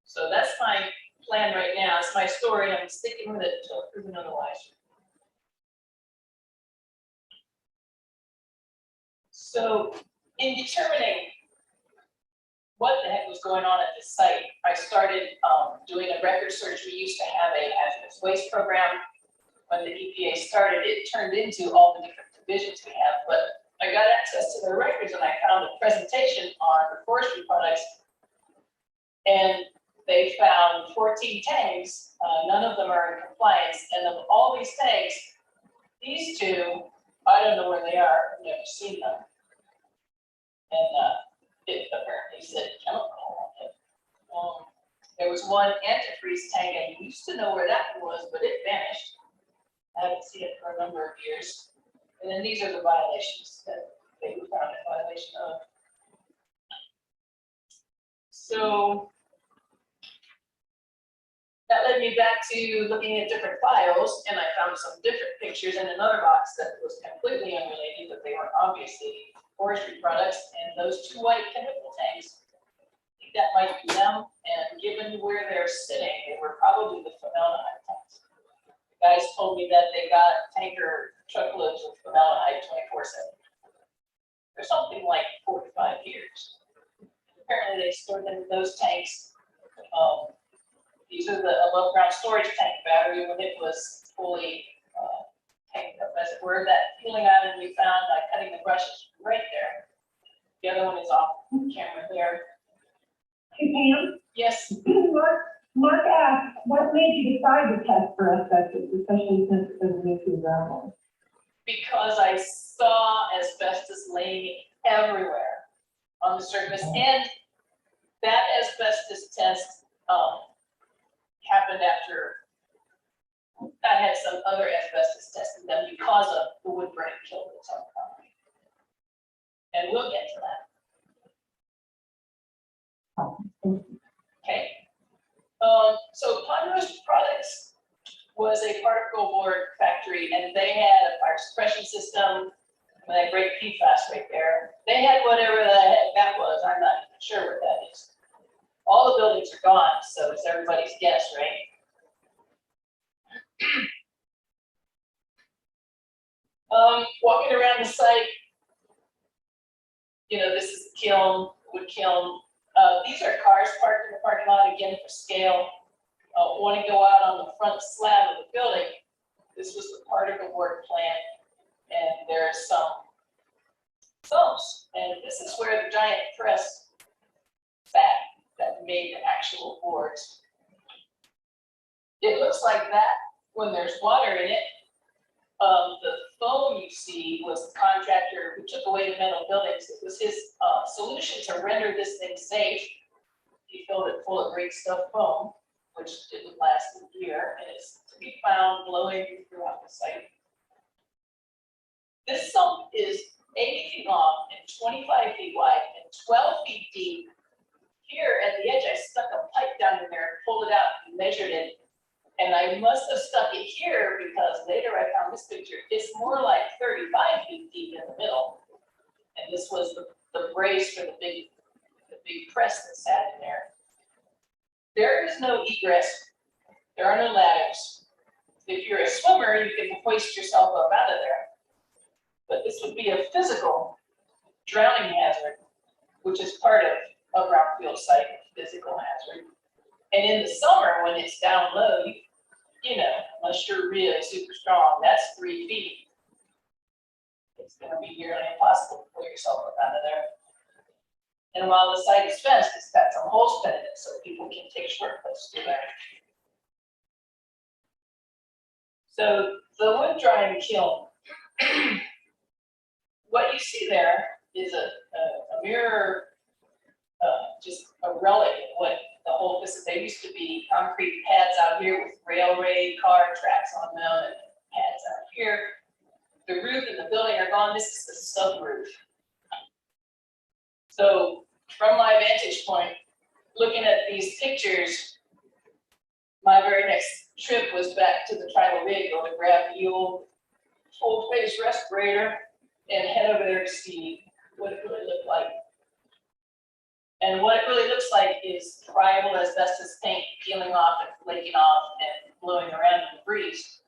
So that's my plan right now. It's my story. I'm sticking with it until proven otherwise. So in determining what the heck was going on at this site, I started doing a record search. We used to have a hazardous waste program. When the EPA started, it turned into all the different divisions we have, but I got access to their records and I found a presentation on forestry products, and they found 14 tanks. None of them are in compliance, and of all these tanks, these 2, I don't know where they are. I've never seen them. And it apparently said chemical on it. There was one antifreeze tank, and I used to know where that was, but it vanished. I haven't seen it for a number of years. And then these are the violations that they were found in violation of. So that led me back to looking at different files, and I found some different pictures in another box that was completely unrelated, but they were obviously forestry products, and those 2 white chemical tanks, I think that might be them, and given where they're sitting, they were probably the formaldehyde tanks. The guys told me that they got tanker truckloads of formaldehyde 24/7. For something like 4 to 5 years. Apparently they stored them in those tanks. These are the above ground storage tank battery when it was fully tanked up, as it were. That peeling item we found by cutting the brushes right there. The other one is off camera there. Hey Pam, Yes, Mark asked, what made you decide to test for asbestos, especially since it doesn't move through the groundwater? because I saw asbestos laying everywhere on the surface, and that asbestos test happened after I had some other asbestos tested done because of the wood burning killed its own company. And we'll get to that. Okay. So Ponderosa Products was a particle board factory, and they had a fire suppression system, and that great PFAS right there. They had whatever the heck that was. I'm not even sure what that is. All the buildings are gone, so it's everybody's guess, right? Walking around the site, you know, this is the kiln, wood kiln. These are cars parked in the parking lot, again for scale. Want to go out on the front slab of the building. This was the particle board plant, and there are some sumps, and this is where the giant press sat that made the actual boards. It looks like that when there's water in it, The foam you see was the contractor who took away the metal buildings. It was his solution to render this thing safe. He filled it full of great stuff foam, which didn't last a year, and it's to be found blowing throughout the site. This sump is 80 feet long and 25 feet wide and 12 feet deep. Here at the edge, I stuck a pipe down in there, pulled it out, and measured it. And I must have stuck it here because later I found this picture. It's more like 35 feet deep in the middle. And this was the brace for the big press that sat in there. There is no egress. There are no ladders. If you're a swimmer, you can hoist yourself up out of there. But this would be a physical drowning hazard, which is part of a brownfield site, physical hazard. And in the summer, when it's down low, you know, unless you're really super strong, that's 3 feet. It's going to be nearly impossible to pull yourself up out of there. And while the site is fenced, it's got some holes cut in it so people can take shortcuts through there. So the wood drying kiln, what you see there is a mirror, just a relic of what the whole, there used to be concrete pads out here with railway car tracks on them and pads out here. The roof and the building are gone. This is the sub roof. So from my vantage point, looking at these pictures, my very next trip was back to the tribal rig to grab the old full face respirator and head over there to see what it really looked like. And what it really looks like is friable asbestos paint peeling off and flaking off and blowing around in the breeze.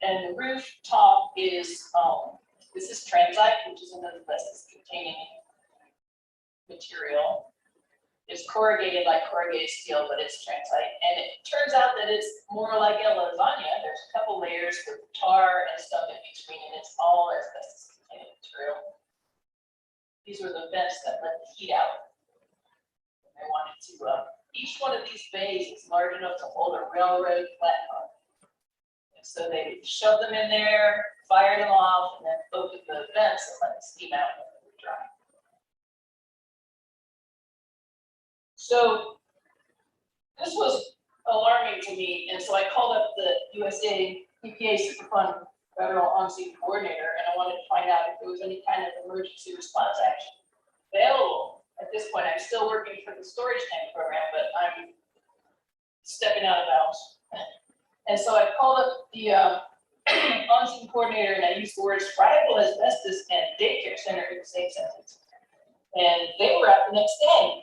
And the roof top is, this is transite, which is an asbestos containing material. It's corrugated like corrugated steel, but it's transite. And it turns out that it's more like a lasagna. There's a couple layers with tar and stuff in between, and it's all asbestos containing material. These were the vents that let the heat out. They wanted to, each one of these bays is large enough to hold a railroad platform. And so they shoved them in there, fired them off, and then opened the vents and let the steam out and let it dry. So this was alarming to me, and so I called up the USA EPA Superfund Federal On-Scene Coordinator, and I wanted to find out if there was any kind of emergency response action available. At this point, I'm still working for the storage tank program, but I'm stepping out of bounds. And so I called up the On-Scene Coordinator, and I used the words friable asbestos and daycare center in the same sentence. And they were out the next day.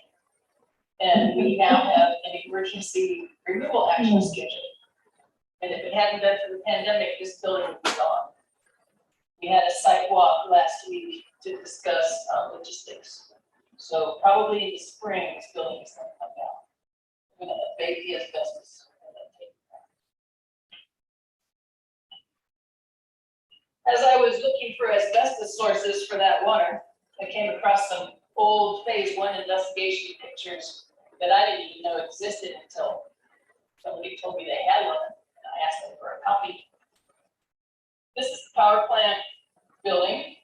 And we now have an emergency removal action schedule. And if it hadn't been for the pandemic, this building would be gone. We had a site walk last week to discuss logistics. So probably in the spring, this building is going to come down. We're going to abate the asbestos. As I was looking for asbestos sources for that water, I came across some old phase 1 investigation pictures that I didn't even know existed until somebody told me they had one. I asked them for a copy. This is the power plant building,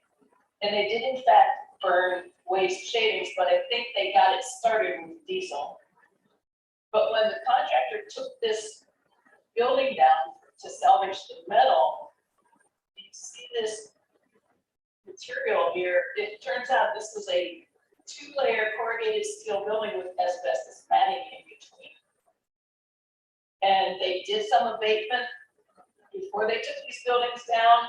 and they did in fact burn waste shavings, but I think they got it started with diesel. But when the contractor took this building down to salvage the metal, you see this material here. It turns out this was a 2-layer corrugated steel building with asbestos matting in between. And they did some abatement before they took these buildings down.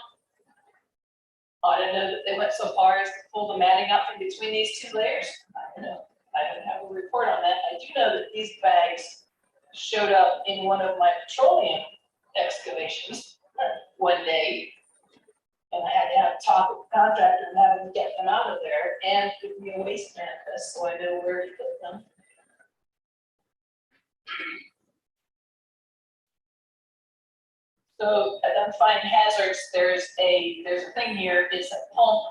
I don't know that they went so far as to pull the matting out from between these 2 layers. I don't know. I don't have a report on that. I do know that these bags showed up in one of my petroleum excavations one day. And I had to have a talk with the contractor and have him get them out of there and give me a waste manifest so I know where to put them. So identifying hazards, there's a thing here. It's a pump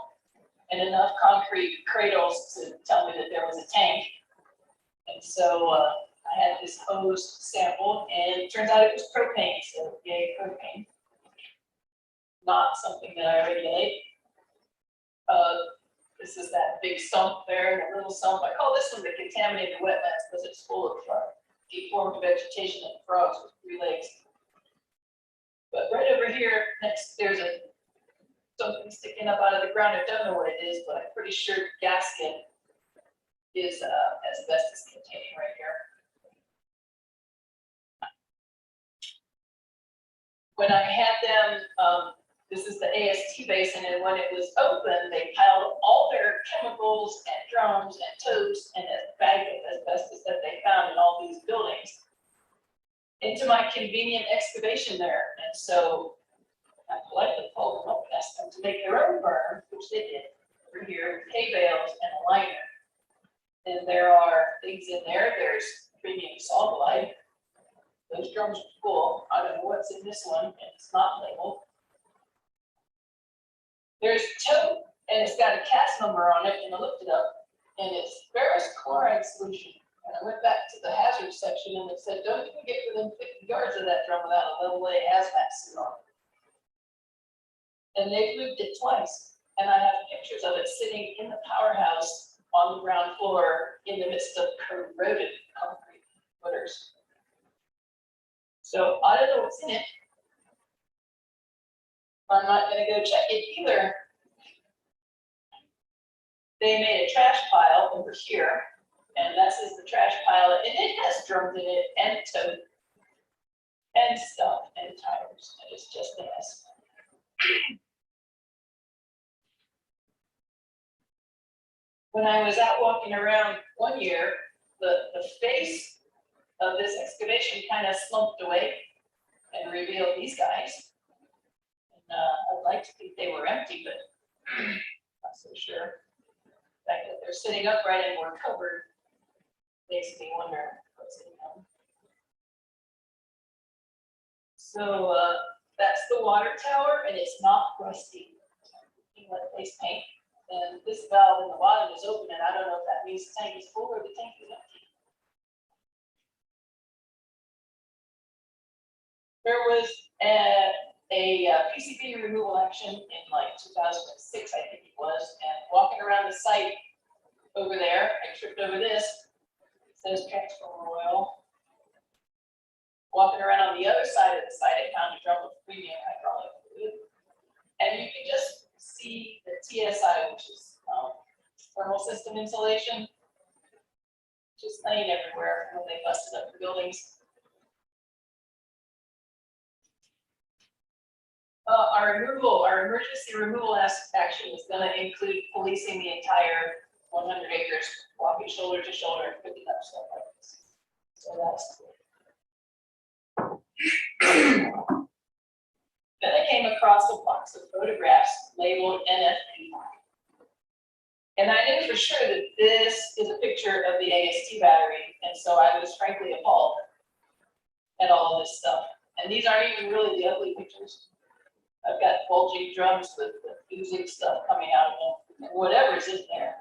and enough concrete cradles to tell me that there was a tank. And so I had this hose sample, and it turns out it was propane. So yay, propane. not something that I regulate. This is that big sump there, and a little sump. I call this one the contaminated wetlands because it's full of deformed vegetation and frogs with 3 legs. But right over here, next, there's something sticking up out of the ground. I don't know what it is, but I'm pretty sure the gasket is asbestos containing right here. When I had them, this is the AST basin, and when it was open, they piled all their chemicals and drums and totes and a bag of asbestos that they found in all these buildings into my convenient excavation there. And so I politely called them up and asked them to make their own berm, which they did over here with hay bales and a liner. And there are things in there. There's premium saw glide. Those drums are full. I don't know what's in this one, and it's not labeled. There's tote, and it's got a CAS number on it, and I looked it up, and it's ferrous chloride solution. And I went back to the hazard section, and it said, don't even get within 50 yards of that drum without a level A hazmat suit on. And they've moved it twice, and I have pictures of it sitting in the powerhouse on the ground floor in the midst of corroded concrete footers. So I don't know what's in it. I'm not gonna go check it either. They made a trash pile over here, and this is the trash pile, and it has drums in it, and tote, and stuff, and tires, and it's just a mess. When I was out walking around one year, the face of this excavation kind of slumped away and revealed these guys. I'd like to think they were empty, but not so sure. The fact that they're sitting upright and were covered makes me wonder what's in them. So that's the water tower, and it's not rusty. You let face paint, and this valve in the bottom is open, and I don't know if that means the tank is full or the tank is empty. There was a PCB removal action in like 2006, I think it was, and walking around the site over there, I tripped over this. It says transformer oil. Walking around on the other side of the site, I found a drum of premium hydraulic fluid, and you can just see the TSI, which is thermal system insulation, just laying everywhere when they busted up the buildings. Our emergency removal action is going to include policing the entire 100 acres, walking shoulder to shoulder, picking up stuff like this. So that's cool. Then I came across a box of photographs labeled NFP. And I knew for sure that this is a picture of the AST battery. And so I was frankly appalled at all of this stuff. And these aren't even really the ugly pictures. I've got bulging drums with oozing stuff coming out of them, and whatever's in there,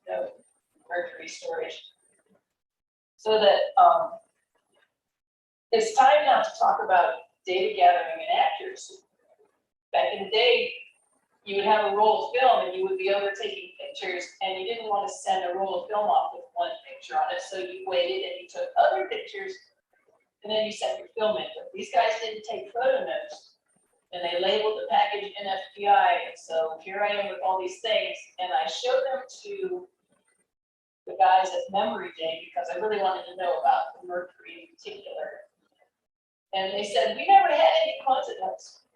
no mercury storage. So that it's time now to talk about data gathering and accuracy. Back in the day, you would have a roll of film and you would be overtaking pictures, and you didn't want to send a roll of film off with one picture on it, so you waited and you took other pictures, and then you sent your film in. But these guys didn't take photo notes. And they labeled the package NFPI. And so here I am with all these things, and I showed them to the guys at Memory Day because I really wanted to know about the mercury in particular. And they said, we never had any closet notes.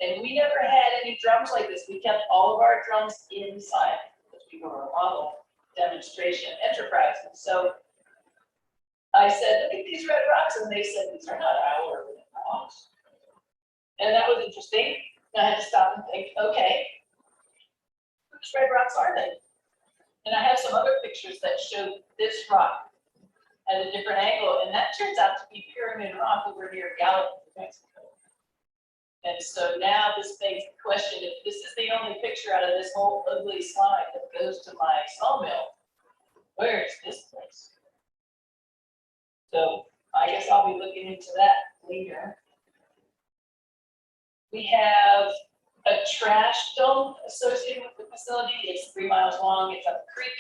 And we never had any drums like this. We kept all of our drums inside because we were a model demonstration enterprise. And so I said, look at these red rocks. And they said, these are not our rocks. And that was interesting. I had to stop and think, okay, which red rocks are they? And I have some other pictures that show this rock at a different angle, and that turns out to be Pyramid Rock over near Gallup, New Mexico. And so now this begs the question, if this is the only picture out of this whole ugly slide that goes to my sawmill, where is this place? So I guess I'll be looking into that later. We have a trash dump associated with the facility. It's 3 miles long, it's up a creek,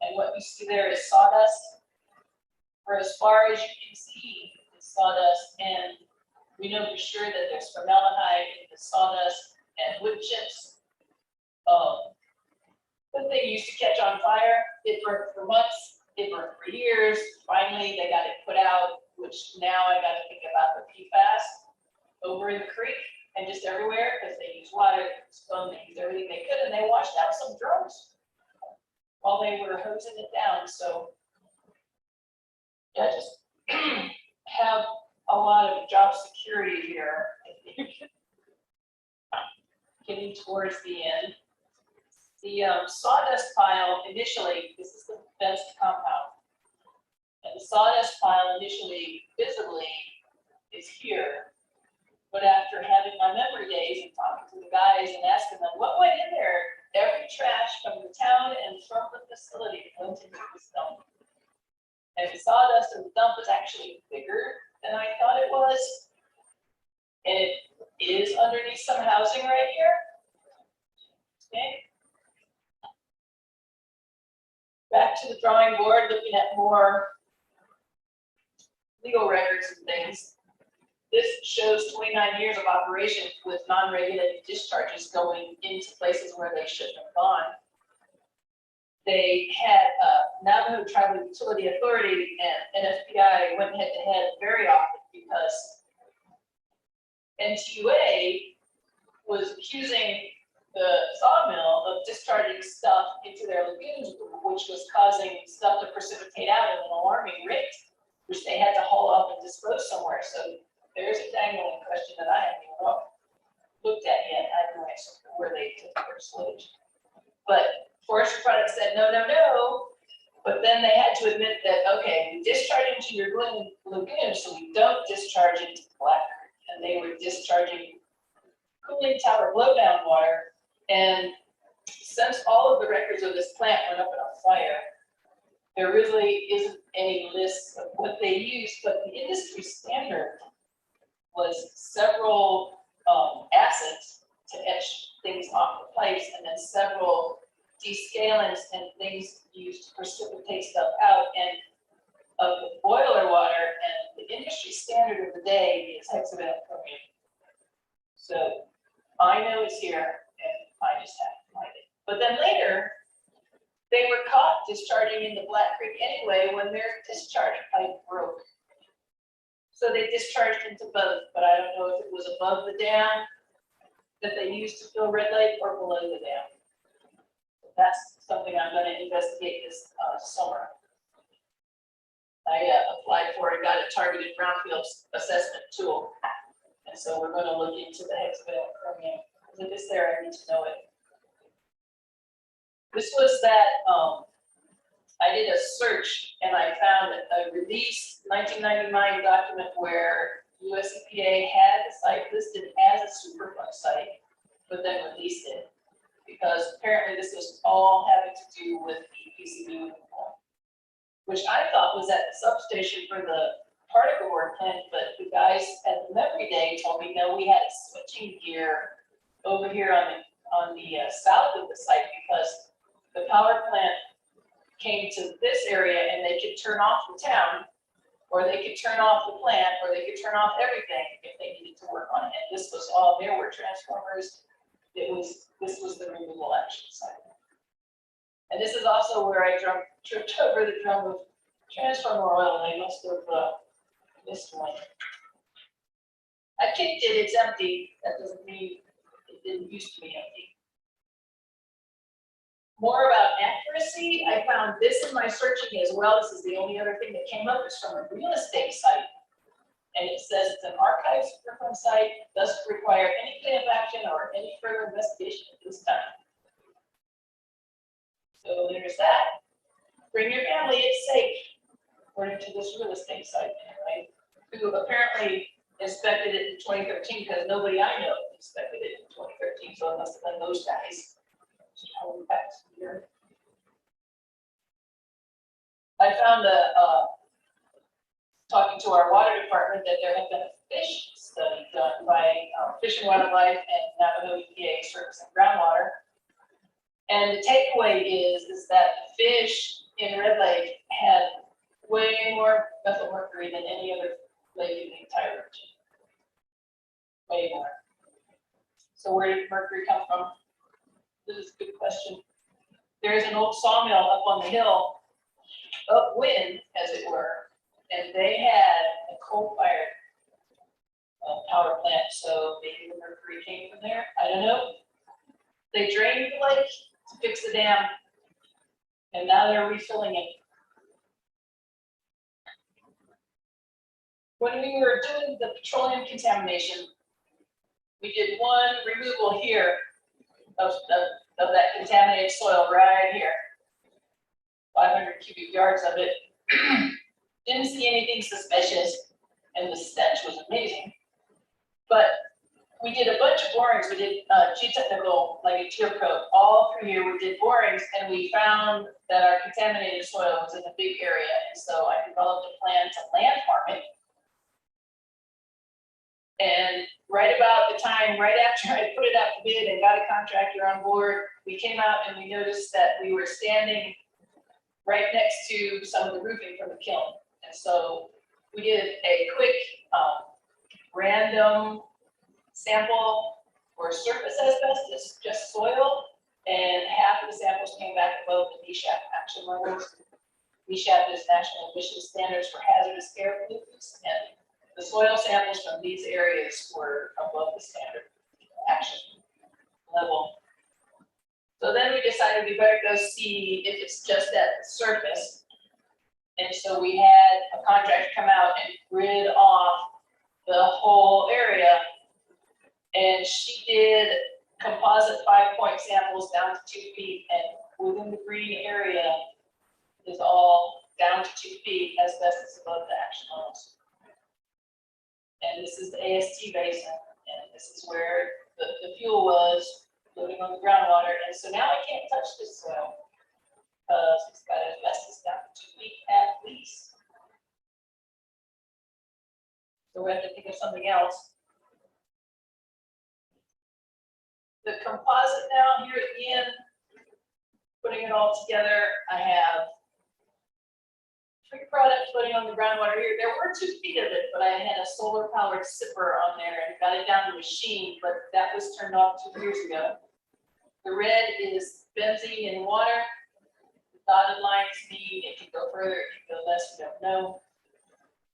and what you see there is sawdust. For as far as you can see, it's sawdust, and we know for sure that there's formaldehyde in the sawdust and wood chips. The thing used to catch on fire. It burned for months, it burned for years. Finally, they got it put out, which now I got to think about the PFAS over in the creek and just everywhere, because they use water, they use foam, they use everything they could, and they washed out some drums while they were hosing it down. So yeah, just have a lot of job security here. I think. Getting towards the end. The sawdust pile initially, this is the fenced compound. And the sawdust pile initially visibly is here. But after having my memory days and talking to the guys and asking them what went in there, every trash from the town and from the facility went into this dump. And the sawdust in the dump is actually bigger than I thought it was. And it is underneath some housing right here. Okay. Back to the drawing board, looking at more legal records and things. This shows 29 years of operation with non-regulated discharges going into places where they shouldn't have gone. They had Navajo Tribal Utility Authority and NFPI went head to head very often because NTUA was accusing the sawmill of discharging stuff into their lagoons, which was causing stuff to precipitate out at an alarming rate, which they had to haul up and dispose somewhere. So there's a dangling question that I haven't even looked at yet. I have no answer for where they took their sludge. But Forestry Products said, no, no, no. But then they had to admit that, okay, we discharge into your lagoon, so we don't discharge into the Black Creek. And they were discharging cooling tower blowdown water. And since all of the records of this plant went up in a fire, there really isn't any list of what they used, but the industry standard was several acids to etch things off the pipes, and then several descalants and things used to precipitate stuff out. And of the boiler water, and the industry standard of the day is hexavalent chromium. So I know it's here, and I just have to find it. But then later, they were caught discharging into Black Creek anyway when their discharge pipe broke. So they discharged into both, but I don't know if it was above the dam that they used to fill Red Lake or below the dam. That's something I'm going to investigate this summer. I applied for and got a targeted brownfield assessment tool. And so we're going to look into the hexavalent chromium. If it's there, I need to know it. This was that, I did a search and I found a released 1999 document where US EPA had the site listed as a Superfund site, but then released it. Because apparently this was all having to do with the PCB, which I thought was at the substation for the particle board plant, but the guys at the memory day told me, no, we had a switching gear over here on the south of the site because the power plant came to this area and they could turn off the town, or they could turn off the plant, or they could turn off everything if they needed to work on it. And this was all, there were transformers. This was the removal action site. And this is also where I tripped over the drum of transformer oil, and I must have missed one. I kicked it, it's empty. That doesn't mean it didn't used to be empty. More about accuracy, I found this in my searching as well. This is the only other thing that came up. It's from a real estate site. And it says it's an archive Superfund site, doesn't require any plan of action or any further investigation at this time. So there's that. Bring your family, it's safe, according to this real estate site, right? Who apparently inspected it in 2013 because nobody I know inspected it in 2013. So it must have been those guys. I found talking to our water department that there had been a fish study done by Fish and Wildlife and Navajo EPA Surface and Groundwater. And the takeaway is that the fish in Red Lake had way more methyl mercury than any other lake in the entire region. Way more. So where did mercury come from? This is a good question. There is an old sawmill up on the hill, upwind, as it were, and they had a coal-fired power plant, so maybe the mercury came from there. I don't know. They drained the lake to fix the dam, and now they're refilling it. When we were doing the petroleum contamination, we did one removal here of that contaminated soil right here. 500 cubic yards of it. Didn't see anything suspicious, and the stench was amazing. But we did a bunch of borings. We did geotechnical, like a tier coat, all through here. We did borings, and we found that our contaminated soil was in a big area. And so I developed a plan to land farm it. And right about the time, right after I put it out to bid and got a contractor on board, we came out and we noticed that we were standing right next to some of the roofing from the kiln. And so we did a quick random sample for surface asbestos, just soil, and half of the samples came back above the NESHAP action levels. NESHAP is National Emission Standards for Hazardous Air Pollutants, and the soil samples from these areas were above the standard action level. So then we decided we better go see if it's just at the surface. And so we had a contractor come out and grid off the whole area. And she did composite 5-point samples down to 2 feet, and within the green area is all down to 2 feet, asbestos above the action levels. And this is the AST basin, and this is where the fuel was floating on the groundwater. And so now I can't touch this soil because it's got asbestos down to 2 feet at least. So we have to think of something else. The composite now here at the end, putting it all together, I have 3 products floating on the groundwater here. There were 2 feet of it, but I had a solar powered sipper on there and got it down to machine, but that was turned off 2 years ago. The red is benzene in water. The dotted lines mean it can go further, it can go less, we don't know.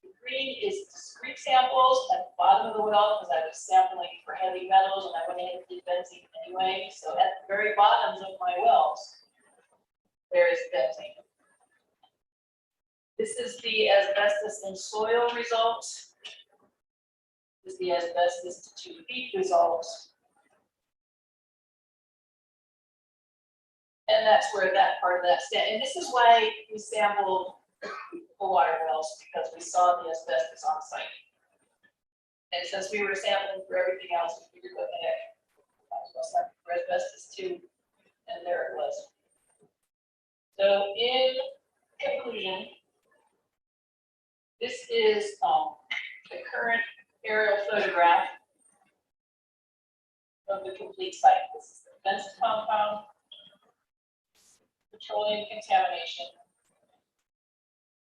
The green is discrete samples at the bottom of the well because I was sampling for heavy metals and I went ahead and did benzene anyway. So at the very bottoms of my wells, there is benzene. This is the asbestos in soil results. This is the asbestos to 2 feet results. And that's where that part of that stand. And this is why we sampled the water wells, because we saw the asbestos on site. And since we were sampling for everything else, we figured what the heck, might as well sample for asbestos too. And there it was. So in conclusion, this is the current aerial photograph of the complete site. This is the fenced compound, petroleum contamination.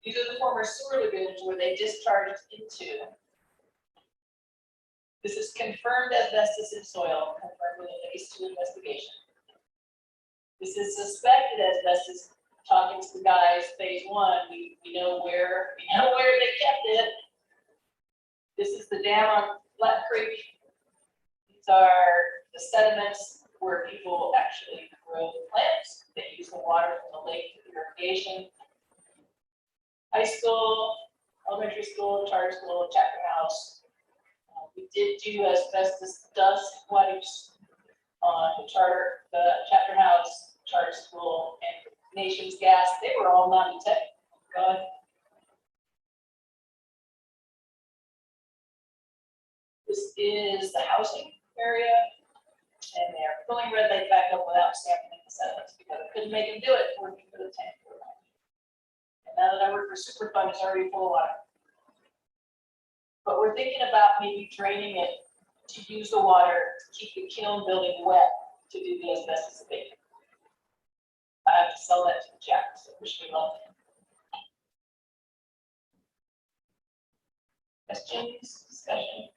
These are the former sewer lagoons where they discharged into. This is confirmed asbestos in soil, confirmed with a phase 2 investigation. This is suspected asbestos. Talking to the guys, phase 1, we know where they kept it. This is the dam on Flat Creek. These are the sediments where people actually grow plants. They use the water from the lake for irrigation. High school, elementary school, charter school, chapter house. We did do asbestos dust wipes on the chapter house, charter school, and Nation's Gas. They were all non-detected. God. This is the housing area, and they're filling Red Lake back up without sampling the sediments because I couldn't make them do it working for the tank. And now that I work for Superfund, it's already full of water. But we're thinking about maybe draining it to use the water to keep the kiln building wet to do the asbestos abatement. I have to sell that to Jack, so wish me luck. Questions, discussion?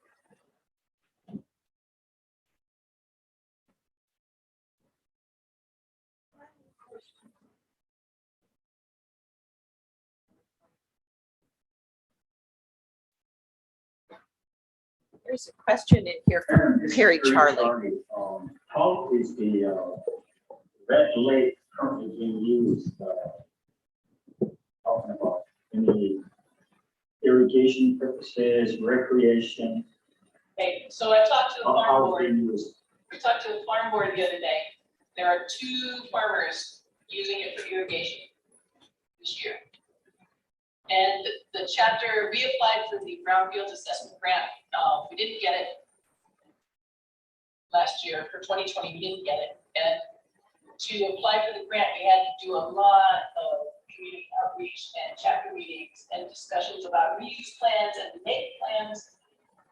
There's a question in here from Perry Charlie. How is the red lake currently being used? Talking about any irrigation purposes, recreation? Okay, so I talked to the farm How is board. it being used? We talked to the farm board the other day. There are 2 farmers using it for irrigation this year. And the chapter, we applied for the Brownfield assessment grant. We didn't get it last year. For 2020, we didn't get it. And to apply for the grant, we had to do a lot of community outreach and chapter meetings and discussions about reuse plans and make plans.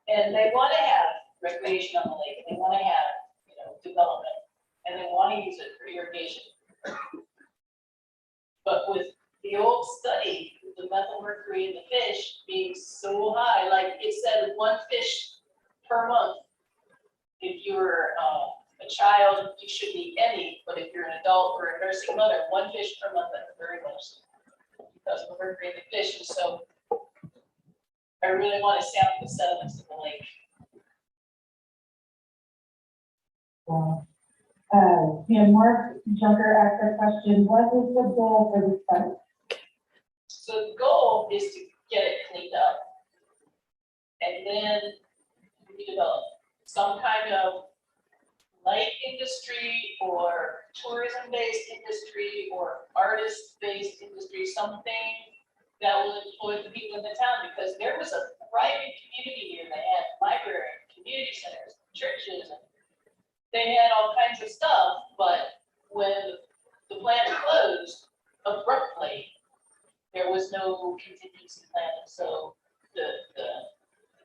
And they want to have recreation on the lake, and they want to have, development, and they want to use it for irrigation. But with the old study, the methyl mercury in the fish being so high, like it said, 1 fish per month. If you're a child, you shouldn't eat any, but if you're an adult or a nursing mother, 1 fish per month at the very most, because of the mercury in the fish. And so I really want to sample the sediments of the lake. Mark Junker asked a question, what is the goal for this site? So the goal is to get it cleaned up and then redevelop some kind of light industry or tourism-based industry or artist-based industry, something that will employ the people in the town, because there was a thriving community here. They had library, community centers, churches, and they had all kinds of stuff, but when the plant closed abruptly, there was no contingency plan. So the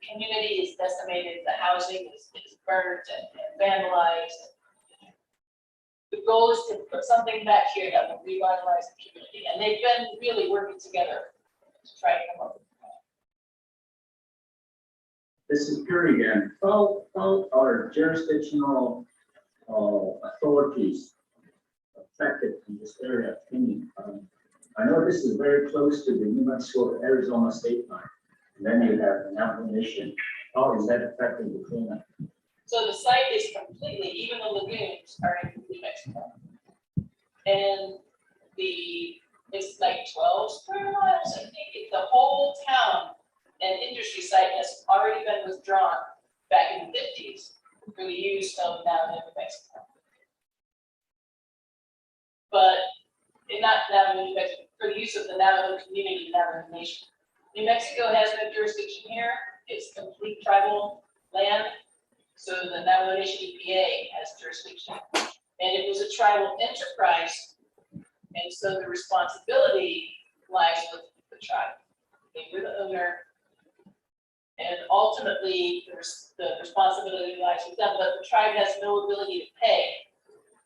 community is decimated, the housing is burnt and vandalized. The goal is to put something back here that will revitalize the community, and they've been really working together to try to come up with a plan. This is Perry again. How are jurisdictional authorities affected in this area? I know this is very close to the New Mexico-Arizona state line. And then you have an application. How is that affecting the cleanup? So the site is completely, even the lagoons are in New Mexico. And it's like 12 square miles, I think. The whole town and industry site has already been withdrawn back in the 50s for the use of Navajo, New Mexico. But not Navajo, New Mexico, for the use of the Navajo community, Navajo Nation. New Mexico has no jurisdiction here. It's complete tribal land. So the Navajo Nation EPA has jurisdiction. And it was a tribal enterprise. And so the responsibility lies with the tribe. They were the owner. And ultimately, the responsibility lies with them. But the tribe has no ability to pay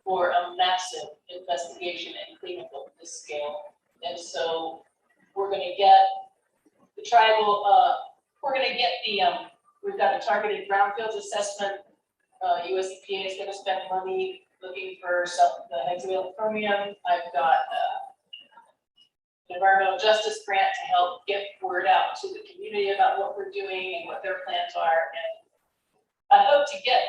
for a massive investigation and cleanup of this scale. And so we're going to get the tribal, we're going to get the, we've got a targeted brownfields assessment. US EPA is going to spend money looking for the hexavalent chromium. I've got an environmental justice grant to help get word out to the community about what we're doing and what their plans are. And I hope to get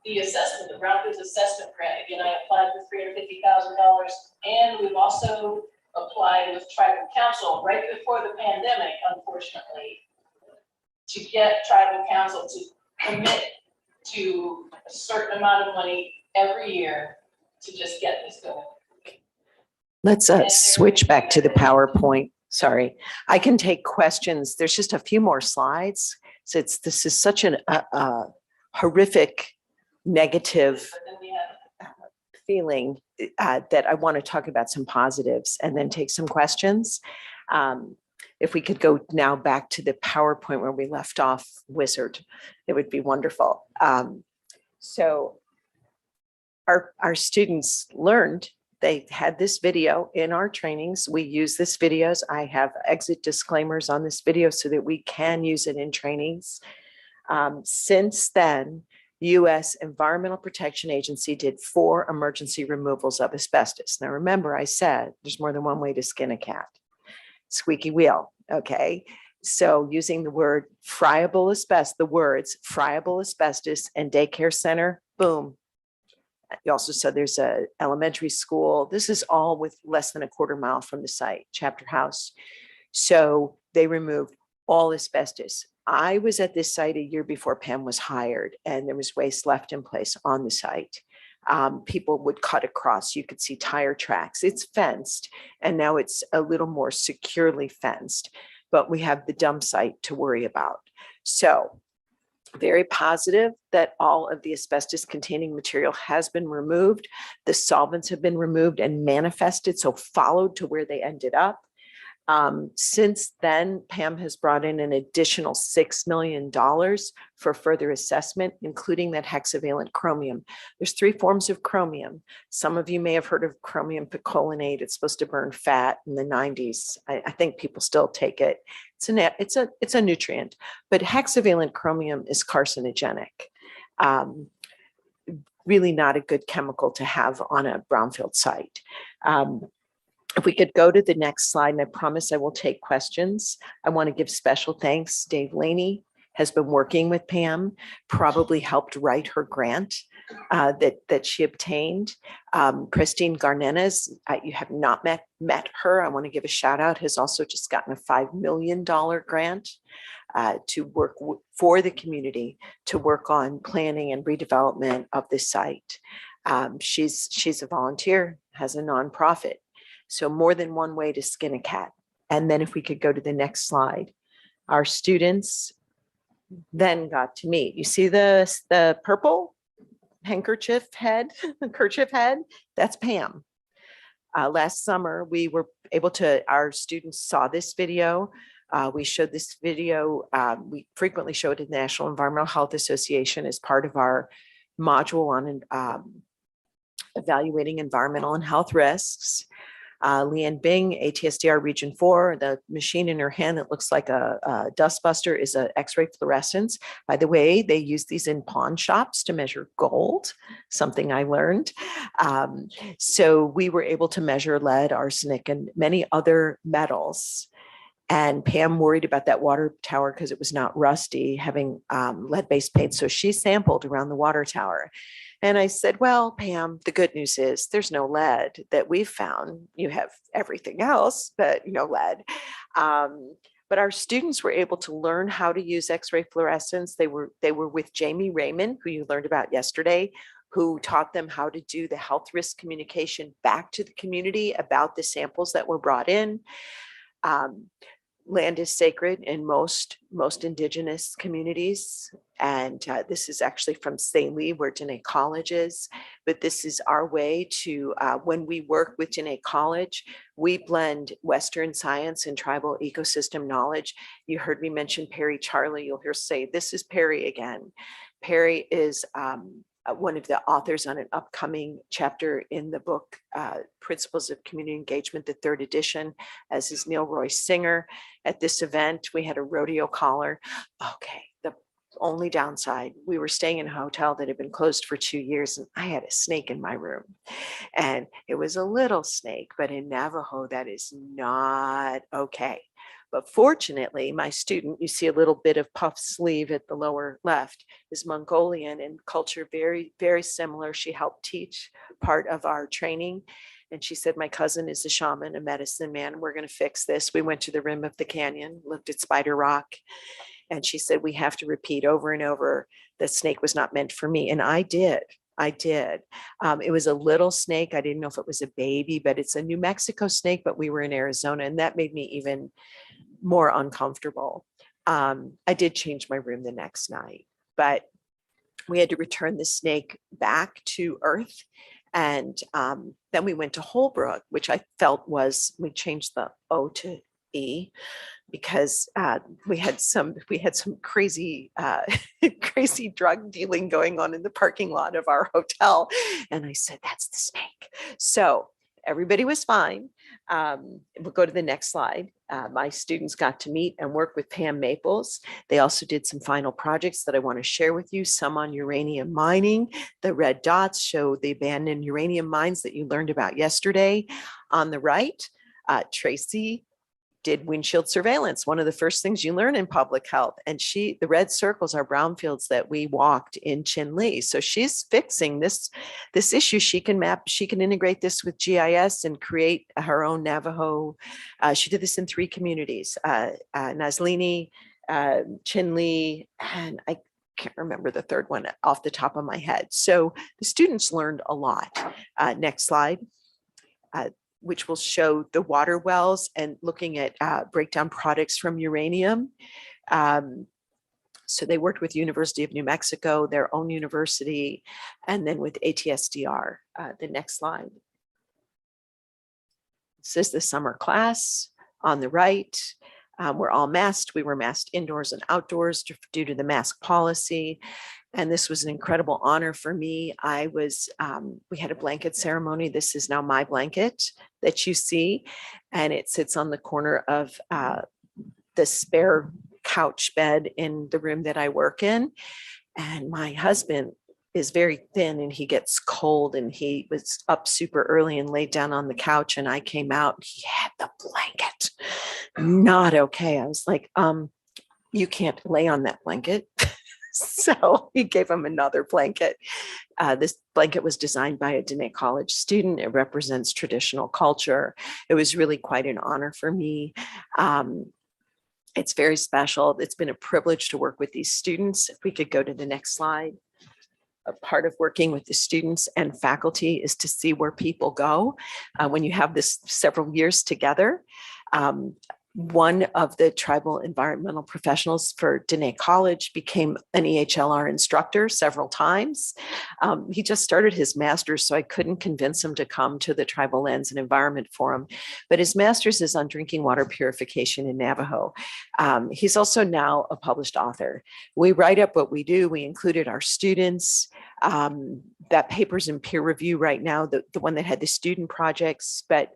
the assessment, the brownfields assessment grant. Again, I applied for $350,000, and we've also applied with tribal council right before the pandemic, unfortunately, to get tribal council to commit to a certain amount of money every year to just get this going. Let's switch back to the PowerPoint. Sorry, I can take questions. There's just a few more slides. So this is such a horrific, negative But then we have feeling that I want to talk about some positives and then take some questions. if we could go now back to the PowerPoint where we left off, wizard, it would be wonderful. So our students learned, they had this video in our trainings. We use this videos. I have exit disclaimers on this video so that we can use it in trainings. Since then, U.S. Environmental Protection Agency did 4 emergency removals of asbestos. Now, remember, I said there's more than one way to skin a cat. Squeaky wheel, okay? So using the word friable asbestos, the words friable asbestos and daycare center, boom. You also said there's a elementary school. This is all with less than a quarter mile from the site, Chapter House. So they removed all asbestos. I was at this site a year before Pam was hired, and there was waste left in place on the site. People would cut across. You could see tire tracks. It's fenced, and now it's a little more securely fenced, but we have the dump site to worry about. So very positive that all of the asbestos containing material has been removed. The solvents have been removed and manifested, so followed to where they ended up. Since then, Pam has brought in an additional $6 million for further assessment, including that hexavalent chromium. There's 3 forms of chromium. Some of you may have heard of chromium picolinate. It's supposed to burn fat in the 90s. I think people still take it. It's a nutrient, but hexavalent chromium is carcinogenic. Really not a good chemical to have on a brownfield site. If we could go to the next slide, and I promise I will take questions. I want to give special thanks. Dave Laney has been working with Pam, probably helped write her grant that she obtained. Christine Garnenas, you have not met her. I want to give a shout out, has also just gotten a $5 million grant to work for the community, to work on planning and redevelopment of the site. She's a volunteer, has a nonprofit. So more than one way to skin a cat. And then if we could go to the next slide, our students then got to meet. You see the purple handkerchief head, kerchief head? That's Pam. Last summer, we were able to, our students saw this video. We showed this video. We frequently show it at the National Environmental Health Association as part of our module on evaluating environmental and health risks. Leanne Bing, ATSDR Region 4, the machine in her hand that looks like a dust buster is an X-ray fluorescence. By the way, they use these in pawn shops to measure gold, something I learned. So we were able to measure lead, arsenic, and many other metals. And Pam worried about that water tower because it was not rusty, having lead-based paint. So she sampled around the water tower. And I said, well, Pam, the good news is there's no lead that we've found. You have everything else, but no lead. But our students were able to learn how to use X-ray fluorescence. They were with Jamie Raymond, who you learned about yesterday, who taught them how to do the health risk communication back to the community about the samples that were brought in. Land is sacred in most indigenous communities. And this is actually from Saline, where Diné College is. But this is our way to, when we work with Diné College, we blend Western science and tribal ecosystem knowledge. You heard me mention Perry Charlie. You'll hear say, this is Perry again. Perry is one of the authors on an upcoming chapter in the book, Principles of Community Engagement, the 3rd edition, as is Neil Roy Singer. At this event, we had a rodeo collar. Okay, the only downside, we were staying in a hotel that had been closed for 2 years, and I had a snake in my room. And it was a little snake, but in Navajo, that is not okay. But fortunately, my student, you see a little bit of puff sleeve at the lower left, is Mongolian and culture very, very similar. She helped teach part of our training. And she said, my cousin is a shaman, a medicine man. We're going to fix this. We went to the rim of the canyon, looked at Spider Rock. And she said, we have to repeat over and over that snake was not meant for me. And I did. It was a little snake. I didn't know if it was a baby, but it's a New Mexico snake, but we were in Arizona, and that made me even more uncomfortable. I did change my room the next night, but we had to return the snake back to earth. And then we went to Holbrook, which I felt was, we changed the O to E. because we had some crazy crazy drug dealing going on in the parking lot of our hotel, and I said, "That's the snake." So everybody was fine. We'll go to the next slide. My students got to meet and work with Pam Maples. They also did some final projects that I want to share with you, some on uranium mining. The red dots show the abandoned uranium mines that you learned about yesterday. On the right, Tracy did windshield surveillance, one of the first things you learn in public health. And the red circles are brownfields that we walked in Chinle. So she's fixing this issue. She can integrate this with GIS and create her own Navajo. She did this in 3 communities, Nazlini, Chinle, and I can't remember the third one off the top of my head. So the students learned a lot. Next slide. Which will show the water wells and looking at breakdown products from uranium. So they worked with University of New Mexico, their own university, and then with ATSDR. The next slide. This is the summer class on the right. We're all masked. We were masked indoors and outdoors due to the mask policy. And this was an incredible honor for me. We had a blanket ceremony. This is now my blanket that you see, and it sits on the corner of the spare couch bed in the room that I work in. And my husband is very thin and he gets cold, and he was up super early and laid down on the couch, and I came out, he had the blanket. Not okay. I was like, you can't lay on that blanket. So he gave him another blanket. This blanket was designed by a Diné College student. It represents traditional culture. It was really quite an honor for me. It's very special. It's been a privilege to work with these students. If we could go to the next slide. A part of working with the students and faculty is to see where people go when you have this several years together. One of the tribal environmental professionals for Diné College became an EHLR instructor several times. He just started his master's, so I couldn't convince him to come to the Tribal Lands and Environment Forum, but his master's is on drinking water purification in Navajo. He's also now a published author. We write up what we do. We included our students. That paper's in peer review right now, the one that had the student projects, but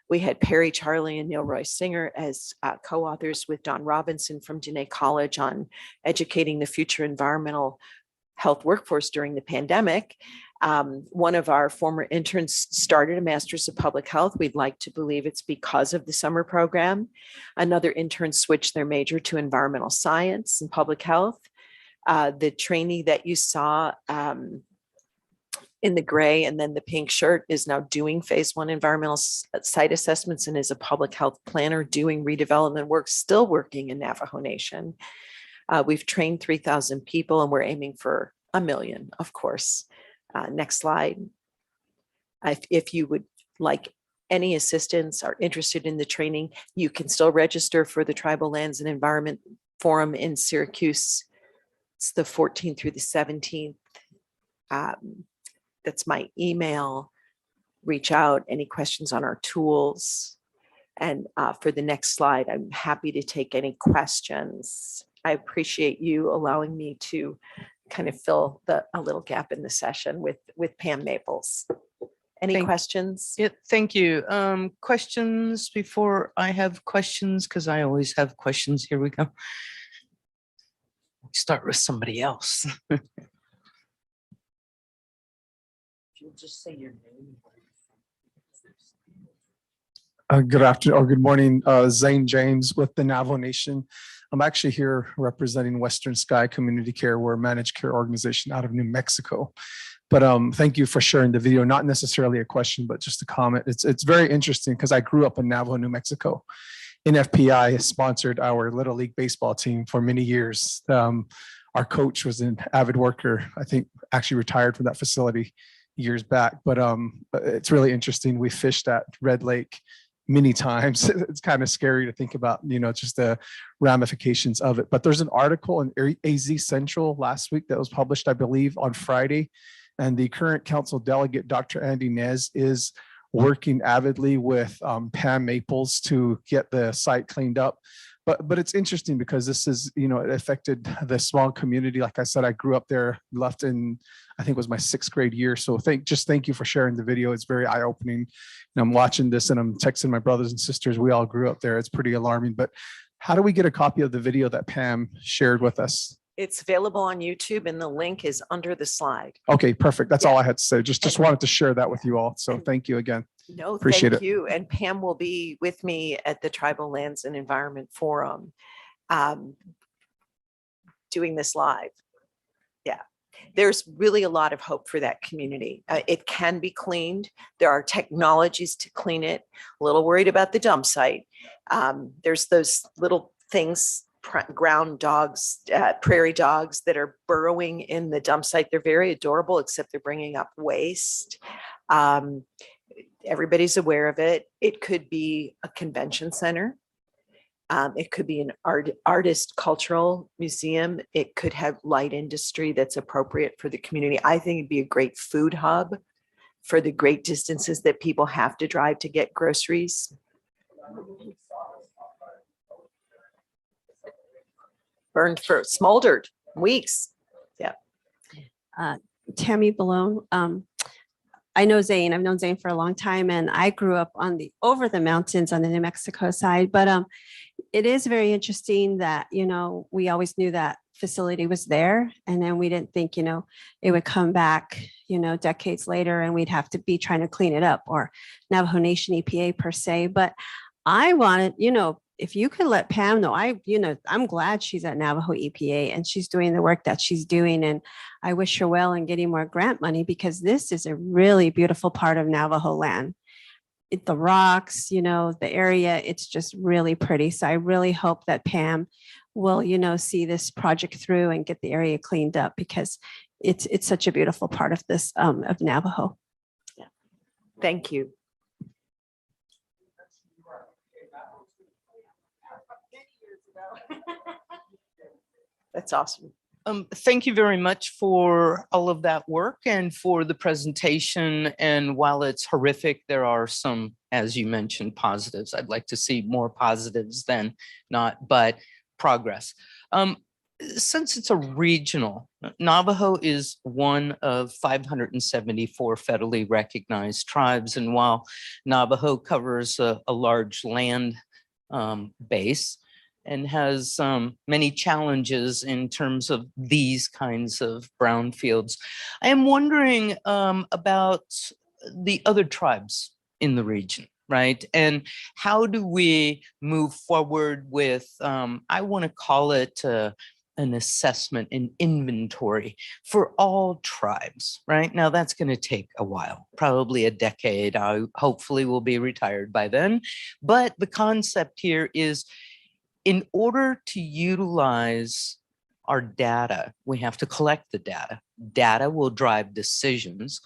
we had Perry Charlie and Neil Roy Singer as co-authors with Don Robinson from Diné College on educating the future environmental health workforce during the pandemic. One of our former interns started a master's of public health. We'd like to believe it's because of the summer program. Another intern switched their major to environmental science and public health. The trainee that you saw in the gray and then the pink shirt is now doing phase 1 environmental site assessments and is a public health planner doing redevelopment work, still working in Navajo Nation. We've trained 3,000 people and we're aiming for 1 million, of course. Next slide. If you would like any assistance or interested in the training, you can still register for the Tribal Lands and Environment Forum in Syracuse. It's the 14th through the 17th. That's my email. Reach out, any questions on our tools. And for the next slide, I'm happy to take any questions. I appreciate you allowing me to kind of fill a little gap in the session with Pam Maples. Any questions? Yeah, thank you. Questions before I have questions, because I always have questions. Here we go. Start with somebody else. You'll just say your name. Good afternoon or good morning, Zane James with the Navajo Nation. I'm actually here representing Western Sky Community Care. We're a managed care organization out of New Mexico. But thank you for sharing the video. Not necessarily a question, but just a comment. It's very interesting because I grew up in Navajo, New Mexico. NFPI has sponsored our Little League baseball team for many years. Our coach was an avid worker. I think actually retired from that facility years back. But it's really interesting. We fished at Red Lake many times. It's kind of scary to think about, just the ramifications of it. But there's an article in AZ Central last week that was published, I believe, on Friday. And the current council delegate, Dr. Andy Nez, is working avidly with Pam Maples to get the site cleaned up. But it's interesting because this is, you know, it affected the small community. Like I said, I grew up there, left in, I think it was my 6th grade year. So thank you for sharing the video. It's very eye-opening. And I'm watching this and I'm texting my brothers and sisters. We all grew up there. It's pretty alarming. But how do we get a copy of the video that Pam shared with us? It's available on YouTube and the link is under the slide. Okay, perfect. That's Yeah. all I had to say. Just wanted to share that with you all. So thank you again. No, Appreciate thank it. you. And Pam will be with me at the Tribal Lands and Environment Forum, doing this live. Yeah, there's really a lot of hope for that community. It can be cleaned. There are technologies to clean it. A little worried about the dump site. There's those little things, ground dogs, prairie dogs that are burrowing in the dump site. They're very adorable, except they're bringing up waste. Everybody's aware of it. It could be a convention center. It could be an artist cultural museum. It could have light industry that's appropriate for the community. I think it'd be a great food hub for the great distances that people have to drive to get groceries. Burned for smoldered weeks. Yeah. Tammy Balone. I know Zane. I've known Zane for a long time, and I grew up over the mountains on the New Mexico side. But it is very interesting that, you know, we always knew that facility was there, and then we didn't think, you know, it would come back, you know, decades later, and we'd have to be trying to clean it up, or Navajo Nation EPA per se. But I wanted, you know, if you could let Pam know, I'm glad she's at Navajo EPA and she's doing the work that she's doing. And I wish her well in getting more grant money, because this is a really beautiful part of Navajo land. The rocks, you know, the area, it's just really pretty. So I really hope that Pam will, you know, see this project through and get the area cleaned up, because it's such a beautiful part of this, of Navajo. Yeah. Thank you. That's awesome. Thank you very much for all of that work and for the presentation. And while it's horrific, there are some, as you mentioned, positives. I'd like to see more positives than not, but progress. Since it's a regional, Navajo is one of 574 federally recognized tribes. And while Navajo covers a large land base, and has many challenges in terms of these kinds of brownfields, I am wondering about the other tribes in the region, right? And how do we move forward with, I want to call it an assessment, an inventory for all tribes, right? Now that's going to take a while, probably a decade. I hopefully will be retired by then. But the concept here is, in order to utilize our data, we have to collect the data. Data will drive decisions,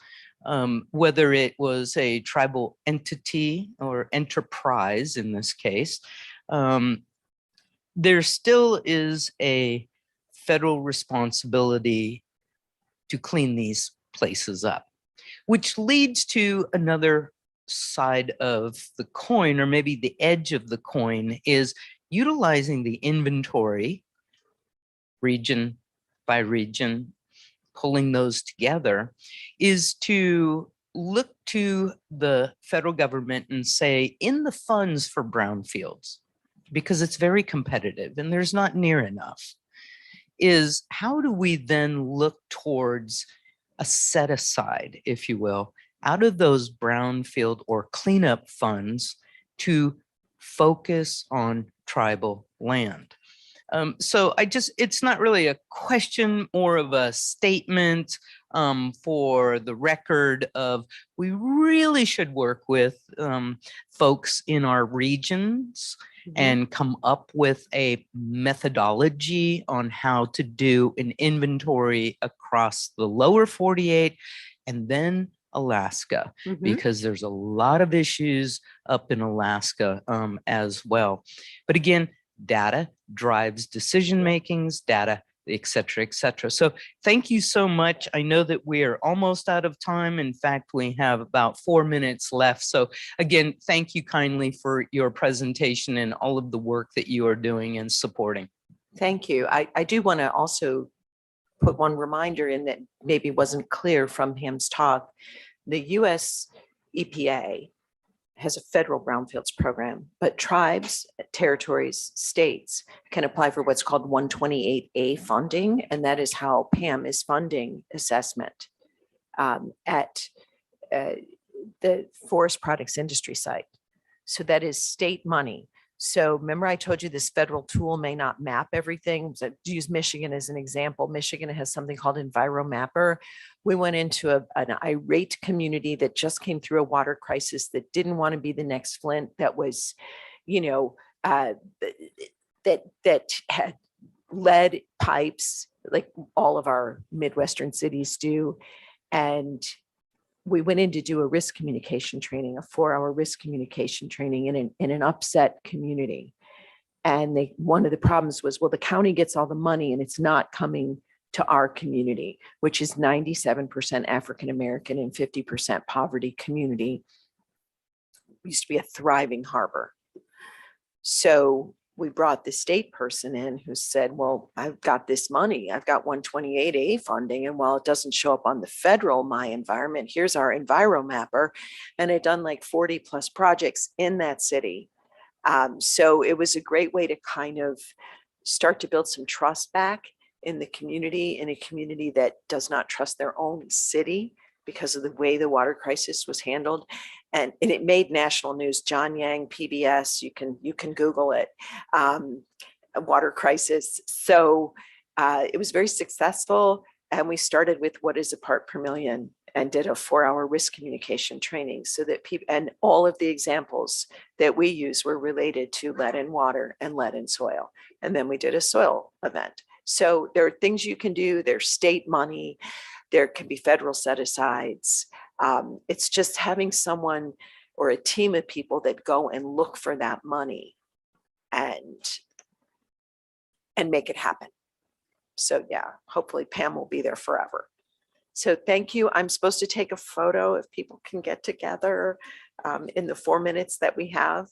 whether it was a tribal entity or enterprise in this case. There still is a federal responsibility to clean these places up, which leads to another side of the coin, or maybe the edge of the coin, is utilizing the inventory region by region, pulling those together, is to look to the federal government and say, in the funds for brownfields, because it's very competitive and there's not near enough, is how do we then look towards a set aside, if you will, out of those brownfield or cleanup funds to focus on tribal land. So it's not really a question, more of a statement for the record of, we really should work with folks in our regions and come up with a methodology on how to do an inventory across the lower 48 and then Alaska, because there's a lot of issues up in Alaska as well. But again, data drives decision makings, data et cetera, et cetera. So thank you so much. I know that we are almost out of time. In fact, we have about 4 minutes left. So again, thank you kindly for your presentation and all of the work that you are doing and supporting. Thank you. I do want to also put one reminder in that maybe wasn't clear from Pam's talk. The US EPA has a federal brownfields program, but tribes, territories, states can apply for what's called 128A funding. And that is how Pam is funding assessment at the forest products industry site. So that is state money. So remember I told you this federal tool may not map everything. So use Michigan as an example. Michigan has something called EnviroMapper. We went into an irate community that just came through a water crisis, that didn't want to be the next Flint, that was, you know, that had lead pipes like all of our Midwestern cities do. And we went in to do a risk communication training, a 4-hour risk communication training in an upset community. And one of the problems was, well, the county gets all the money and it's not coming to our community, which is 97% African-American and 50% poverty community. It used to be a thriving harbor. So we brought the state person in who said, well, I've got this money. I've got 128A funding. And while it doesn't show up on the federal My Environment, here's our EnviroMapper. And I've done like 40 plus projects in that city. So it was a great way to kind of start to build some trust back in the community, in a community that does not trust their own city because of the way the water crisis was handled. And it made national news. John Yang, PBS, you can Google it, a water crisis. So it was very successful. And we started with what is a part per million and did a 4-hour risk communication training so that people, and all of the examples that we use were related to lead in water and lead in soil. And then we did a soil event. So there are things you can do. There's state money. There can be federal set-asides. It's just having someone or a team of people that go and look for that money and make it happen. So yeah, hopefully Pam will be there forever. So thank you. I'm supposed to take a photo if people can get together in the 4 minutes that we have.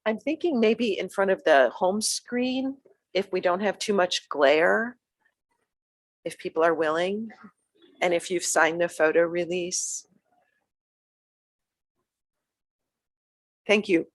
I'm thinking maybe in front of the home screen, if we don't have too much glare, if people are willing, and if you've signed the photo release. Thank you.